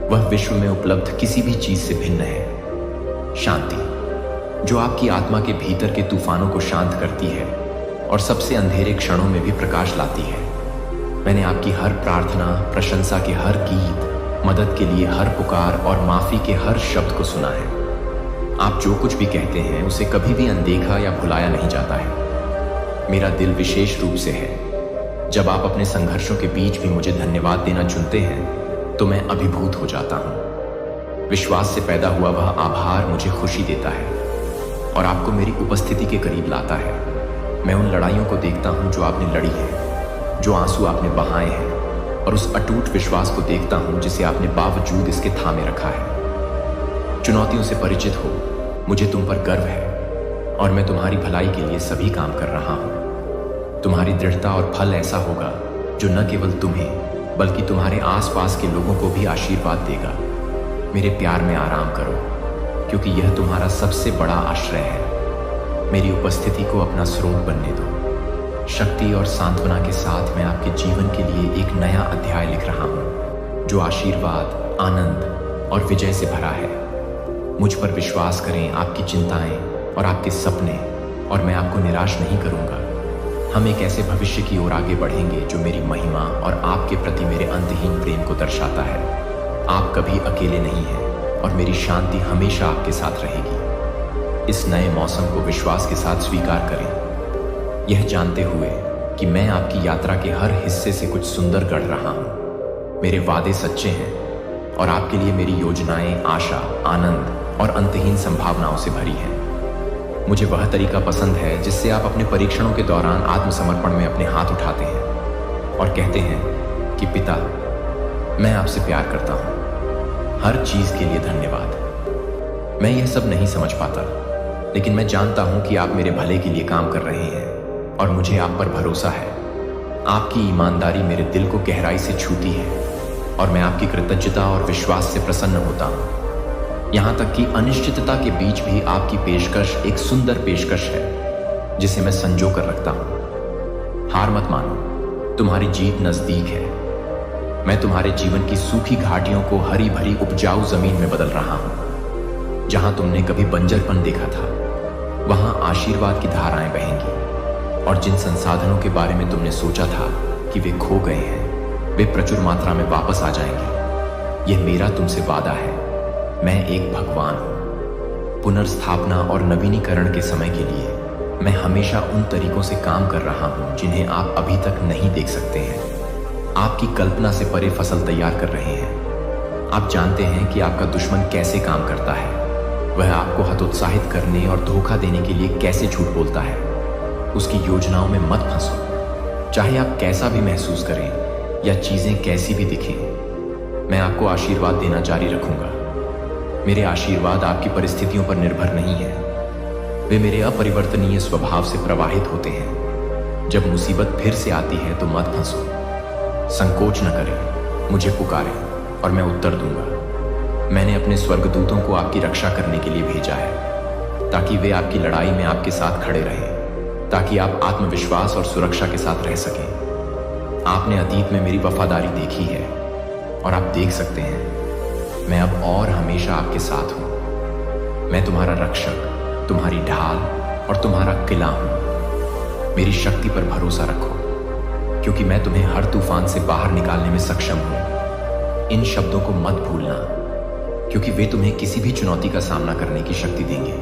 वह विश्व में उपलब्ध किसी भी चीज से भिन्न है। शांति जो आपकी आत्मा के भीतर के तूफानों को शांत करती है और सबसे अंधेरे क्षणों में भी प्रकाश लाती है। मैंने आपकी हर प्रार्थना, प्रशंसा के हर गीत, मदद के लिए हर पुकार और माफी के हर शब्द को सुना है। आप जो कुछ भी कहते हैं उसे कभी भी अनदेखा या भुलाया नहीं जाता है। मेरा दिल विशेष रूप से है। जब आप अपने संघर्षों के बीच भी मुझे धन्यवाद देना चुनते हैं तो मैं अभिभूत हो जाता हूं। विश्वास से पैदा हुआ वह आभार मुझे खुशी देता है और आपको मेरी उपस्थिति के करीब लाता है। मैं उन लड़ाइयों को देखता हूं जो आपने लड़ी है, जो आंसू आपने बहाए हैं, और उस अटूट विश्वास को देखता हूं जिसे आपने बावजूद इसके थामे रखा है। चुनौतियों से परिचित हो, मुझे तुम पर गर्व है और मैं तुम्हारी भलाई के लिए सभी काम कर रहा हूं। तुम्हारी दृढ़ता और फल ऐसा होगा जो न केवल तुम्हें बल्कि तुम्हारे आसपास के लोगों को भी आशीर्वाद देगा। मेरे प्यार में आराम करो, क्योंकि यह तुम्हारा सबसे बड़ा आश्रय है। मेरी उपस्थिति को अपना स्रोत बनने दो। शक्ति और सांत्वना के साथ मैं आपके जीवन के लिए एक नया अध्याय लिख रहा हूं, जो आशीर्वाद, आनंद और विजय से भरा है। मुझ पर विश्वास करें, आपकी चिंताएं और आपके सपने, और मैं आपको निराश नहीं करूंगा। हम एक ऐसे भविष्य की ओर आगे बढ़ेंगे जो मेरी महिमा और आपके प्रति मेरे अंतहीन प्रेम को दर्शाता है। आप कभी अकेले नहीं हैं और मेरी शांति हमेशा आपके साथ रहेगी। इस नए मौसम को विश्वास के साथ स्वीकार करें, यह जानते हुए कि मैं आपकी यात्रा के हर हिस्से से कुछ सुंदर गढ़ रहा हूं। मेरे वादे सच्चे हैं और आपके लिए मेरी योजनाएं आशा, आनंद और अंतहीन संभावनाओं से भरी हैं। मुझे वह तरीका पसंद है जिससे आप अपने परीक्षणों के दौरान आत्मसमर्पण में अपने हाथ उठाते हैं और कहते हैं कि पिता, मैं आपसे प्यार करता हूं। हर चीज के लिए धन्यवाद। मैं यह सब नहीं समझ पाता, लेकिन मैं जानता हूं कि आप मेरे भले के लिए काम कर रहे हैं और मुझे आप पर भरोसा है। आपकी ईमानदारी मेरे दिल को गहराई से छूती है और मैं आपकी कृतज्ञता और विश्वास से प्रसन्न होता हूं। यहां तक कि अनिश्चितता के बीच भी आपकी पेशकश एक सुंदर पेशकश है, जिसे मैं संजो कर रखता हूं। हार मत मानो, तुम्हारी जीत नजदीक है। मैं तुम्हारे जीवन की सूखी घाटियों को हरी भरी उपजाऊ जमीन में बदल रहा हूं। जहां तुमने कभी बंजरपन देखा था, वहां आशीर्वाद की धाराएं बहेंगी, और जिन संसाधनों के बारे में तुमने सोचा था कि वे खो गए हैं, वे प्रचुर मात्रा में वापस आ जाएंगे। यह मेरा तुमसे वादा है। मैं एक भगवान हूं। पुनर्स्थापना और नवीनीकरण के समय के लिए मैं हमेशा उन तरीकों से काम कर रहा हूं जिन्हें आप अभी तक नहीं देख सकते हैं। आपकी कल्पना से परे फसल तैयार कर रहे हैं। आप जानते हैं कि आपका दुश्मन कैसे काम करता है। वह आपको हतोत्साहित करने और धोखा देने के लिए कैसे झूठ बोलता है। उसकी योजनाओं में मत फंसो। चाहे आप कैसा भी महसूस करें या चीजें कैसी भी दिखें, मैं आपको आशीर्वाद देना जारी रखूंगा। मेरे आशीर्वाद आपकी परिस्थितियों पर निर्भर नहीं है। वे मेरे अपरिवर्तनीय स्वभाव से प्रवाहित होते हैं। जब मुसीबत फिर से आती है तो मत फंसो। संकोच न करें, मुझे पुकारें और मैं उत्तर दूंगा। मैंने अपने स्वर्गदूतों को आपकी रक्षा करने के लिए भेजा है, ताकि वे आपकी लड़ाई में आपके साथ खड़े रहें, ताकि आप आत्मविश्वास और सुरक्षा के साथ रह सकें। आपने अतीत में मेरी वफादारी देखी है और आप देख सकते हैं मैं अब और हमेशा आपके साथ हूं। मैं तुम्हारा रक्षक, तुम्हारी ढाल और तुम्हारा किला हूं। मेरी शक्ति पर भरोसा रखो, क्योंकि मैं तुम्हें हर तूफान से बाहर निकालने में सक्षम हूं। इन शब्दों को मत भूलना। क्योंकि वे तुम्हें किसी भी चुनौती का सामना करने की शक्ति देंगे।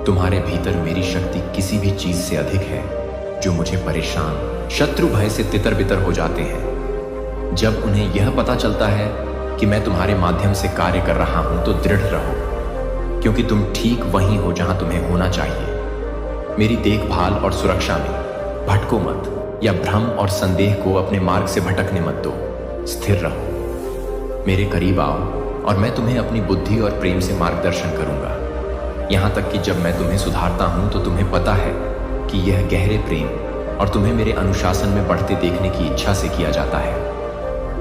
तुम्हारे भीतर मेरी शक्ति किसी भी चीज से अधिक है जो मुझे परेशान, शत्रु भय से तितर बितर हो जाते हैं। जब उन्हें यह पता चलता है कि मैं तुम्हारे माध्यम से कार्य कर रहा हूं तो दृढ़ रहो, क्योंकि तुम ठीक वहीं हो जहां तुम्हें होना चाहिए। मेरी देखभाल और सुरक्षा में भटको मत, या भ्रम और संदेह को अपने मार्ग से भटकने मत दो। स्थिर रहो, मेरे करीब आओ और मैं तुम्हें अपनी बुद्धि और प्रेम से मार्गदर्शन करूंगा। यहां तक कि जब मैं तुम्हें सुधारता हूं तो तुम्हें पता है कि यह गहरे प्रेम और तुम्हें मेरे अनुशासन में बढ़ते देखने की इच्छा से किया जाता है।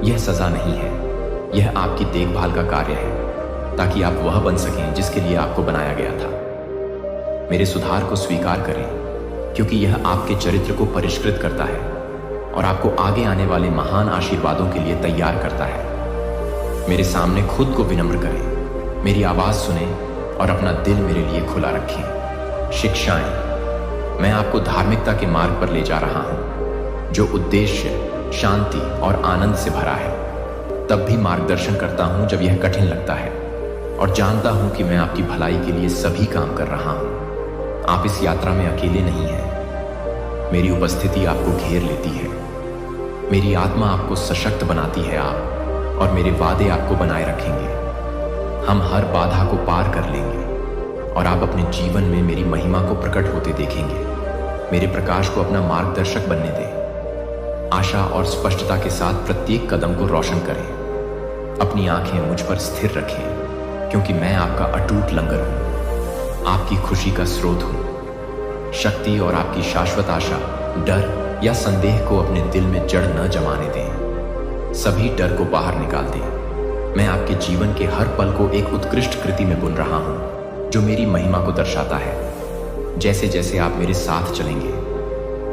यह सजा नहीं है, यह आपकी देखभाल का कार्य है, ताकि आप वह बन सकें जिसके लिए आपको बनाया गया था। मेरे सुधार को स्वीकार करें, क्योंकि यह आपके चरित्र को परिष्कृत करता है और आपको आगे आने वाले महान आशीर्वादों के लिए तैयार करता है। मेरे सामने खुद को विनम्र करें, मेरी आवाज सुने और अपना दिल मेरे लिए खुला रखें। शिक्षाएं, मैं आपको धार्मिकता के मार्ग पर ले जा रहा हूं, जो उद्देश्य, शांति और आनंद से भरा है। तब भी मार्गदर्शन करता हूं जब यह कठिन लगता है, और जानता हूं कि मैं आपकी भलाई के लिए सभी काम कर रहा हूं। आप इस यात्रा में अकेले नहीं हैं। मेरी उपस्थिति आपको घेर लेती है, मेरी आत्मा आपको सशक्त बनाती है और मेरे वादे आपको बनाए रखेंगे। हम हर बाधा को पार कर लेंगे और आप अपने जीवन में मेरी महिमा को प्रकट होते देखेंगे। मेरे प्रकाश को अपना मार्गदर्शक बनने दें। आशा और स्पष्टता के साथ प्रत्येक कदम को रोशन करें। अपनी आंखें मुझ पर स्थिर रखें, क्योंकि मैं आपका अटूट लंगर हूं, आपकी खुशी का स्रोत हूं। शक्ति और आपकी शाश्वत आशा डर या संदेह को अपने दिल में जड़ न जमाने दें। सभी डर को बाहर निकाल दें। मैं आपके जीवन के हर पल को एक उत्कृष्ट कृति में बुन रहा हूं, जो मेरी महिमा को दर्शाता है। जैसे जैसे आप मेरे साथ चलेंगे,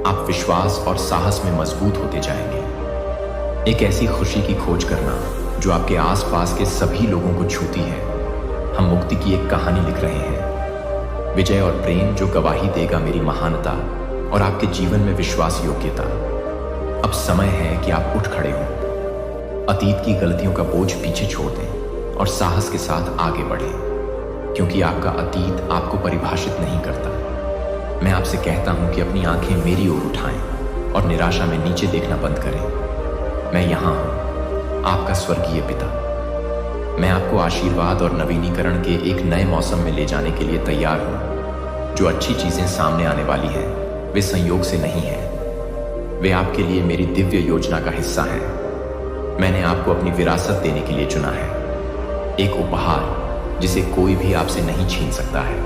आप विश्वास और साहस में मजबूत होते जाएंगे। एक ऐसी खुशी की खोज करना जो आपके आसपास के सभी लोगों को छूती है। हम मुक्ति की एक कहानी लिख रहे हैं, विजय और प्रेम जो गवाही देगा मेरी महानता और आपके जीवन में विश्वास योग्यता। अब समय है कि आप उठ खड़े हों, अतीत की गलतियों का बोझ पीछे छोड़ दें और साहस के साथ आगे बढ़ें, क्योंकि आपका अतीत आपको परिभाषित नहीं करता। मैं आपसे कहता हूं कि अपनी आंखें मेरी ओर उठाएं और निराशा में नीचे देखना बंद करें। मैं यहां हूं, आपका स्वर्गीय पिता। मैं आपको आशीर्वाद और नवीनीकरण के एक नए मौसम में ले जाने के लिए तैयार हूं। जो अच्छी चीजें सामने आने वाली हैं, वे संयोग से नहीं हैं। वे आपके लिए मेरी दिव्य योजना का हिस्सा हैं। मैंने आपको अपनी विरासत देने के लिए चुना है, एक उपहार जिसे कोई भी आपसे नहीं छीन सकता है।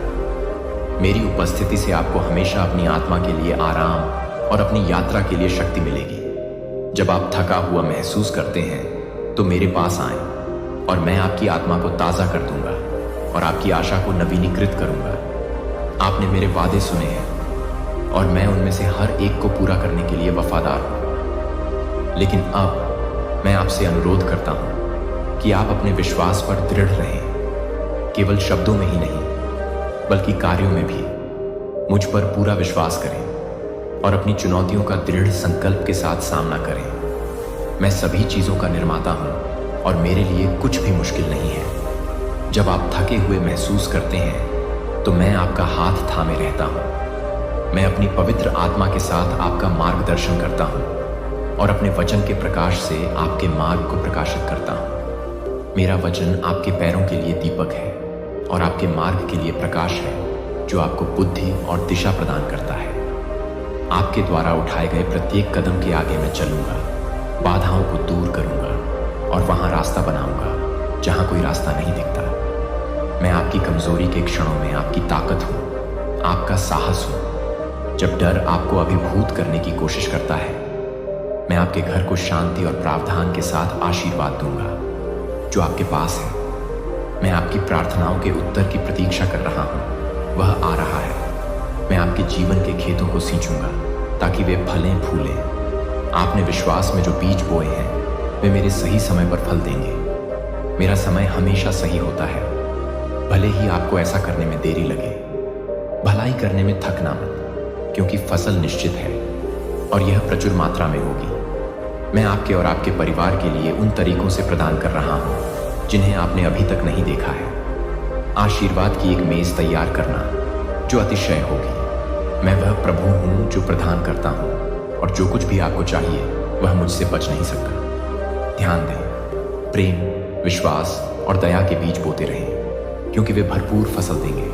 मेरी उपस्थिति से आपको हमेशा अपनी आत्मा के लिए आराम और अपनी यात्रा के लिए शक्ति मिलेगी। जब आप थका हुआ महसूस करते हैं तो मेरे पास आएं और मैं आपकी आत्मा को ताज़ा कर दूंगा और आपकी आशा को नवीनीकृत करूंगा। आपने मेरे वादे सुने हैं और मैं उनमें से हर एक को पूरा करने के लिए वफादार हूं। लेकिन अब मैं आपसे अनुरोध करता हूं कि आप अपने विश्वास पर दृढ़ रहें। केवल शब्दों में ही नहीं, बल्कि कार्यों में भी मुझ पर पूरा विश्वास करें और अपनी चुनौतियों का दृढ़ संकल्प के साथ सामना करें। मैं सभी चीज़ों का निर्माता हूं और मेरे लिए कुछ भी मुश्किल नहीं है। जब आप थके हुए महसूस करते हैं तो मैं आपका हाथ थामे रहता हूं। मैं अपनी पवित्र आत्मा के साथ आपका मार्गदर्शन करता हूं और अपने वचन के प्रकाश से आपके मार्ग को प्रकाशित करता हूं। मेरा वचन आपके पैरों के लिए दीपक है और आपके मार्ग के लिए प्रकाश है, जो आपको बुद्धि और दिशा प्रदान करता है। आपके द्वारा उठाए गए प्रत्येक कदम के आगे मैं चलूंगा, बाधाओं को दूर करूंगा और वहां रास्ता बनाऊंगा जहां कोई रास्ता नहीं दिखता। मैं आपकी कमजोरी के क्षणों में आपकी ताकत हूं, आपका साहस हूं। जब डर आपको अभिभूत करने की कोशिश करता है, मैं आपके घर को शांति और प्रावधान के साथ आशीर्वाद दूंगा जो आपके पास है। मैं आपकी प्रार्थनाओं के उत्तर की प्रतीक्षा कर रहा हूं, वह आ रहा है। मैं आपके जीवन के खेतों को सींचूंगा ताकि वे फलें फूलें। आपने विश्वास में जो बीज बोए हैं वे मेरे सही समय पर फल देंगे। मेरा समय हमेशा सही होता है, भले ही आपको ऐसा करने में देरी लगे। भलाई करने में थकना मत, क्योंकि फसल निश्चित है और यह प्रचुर मात्रा में होगी। मैं आपके और आपके परिवार के लिए उन तरीकों से प्रदान कर रहा हूं जिन्हें आपने अभी तक नहीं देखा है। आशीर्वाद की एक मेज तैयार करना जो अतिशय होगी। मैं वह प्रभु हूं जो प्रदान करता हूं, और जो कुछ भी आपको चाहिए वह मुझसे बच नहीं सकता। ध्यान दें, प्रेम, विश्वास और दया के बीज बोते रहें, क्योंकि वे भरपूर फसल देंगे।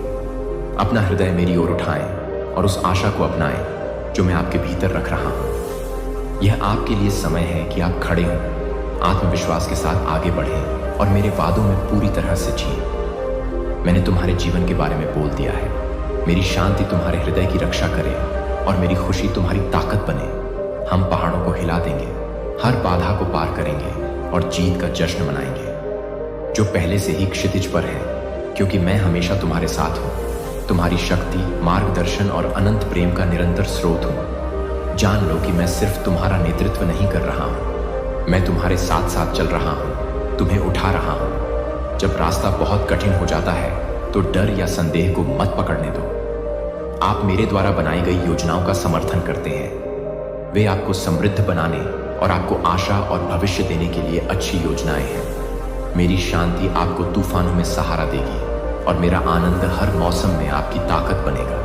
अपना हृदय मेरी ओर उठाएं और उस आशा को अपनाएं जो मैं आपके भीतर रख रहा हूं। यह आपके लिए समय है कि आप खड़े हों, आत्मविश्वास के साथ आगे बढ़ें और मेरे वादों में पूरी तरह से जिएं। मैंने तुम्हारे जीवन के बारे में बोल दिया है। मेरी शांति तुम्हारे हृदय की रक्षा करे और मेरी खुशी तुम्हारी ताकत बने। हम पहाड़ों को हिला देंगे, हर बाधा को पार करेंगे और जीत का जश्न मनाएंगे जो पहले से ही क्षितिज पर है, क्योंकि मैं हमेशा तुम्हारे साथ हूं। तुम्हारी शक्ति, मार्गदर्शन और अनंत प्रेम का निरंतर स्रोत हूं। जान लो कि मैं सिर्फ तुम्हारा नेतृत्व नहीं कर रहा हूं, मैं तुम्हारे साथ साथ चल रहा हूं, तुम्हें उठा रहा हूं। जब रास्ता बहुत कठिन हो जाता है तो डर या संदेह को मत पकड़ने दो। आप मेरे द्वारा बनाई गई योजनाओं का समर्थन करते हैं। वे आपको समृद्ध बनाने और आपको आशा और भविष्य देने के लिए अच्छी योजनाएं हैं। मेरी शांति आपको तूफानों में सहारा देगी और मेरा आनंद हर मौसम में आपकी ताकत बनेगा।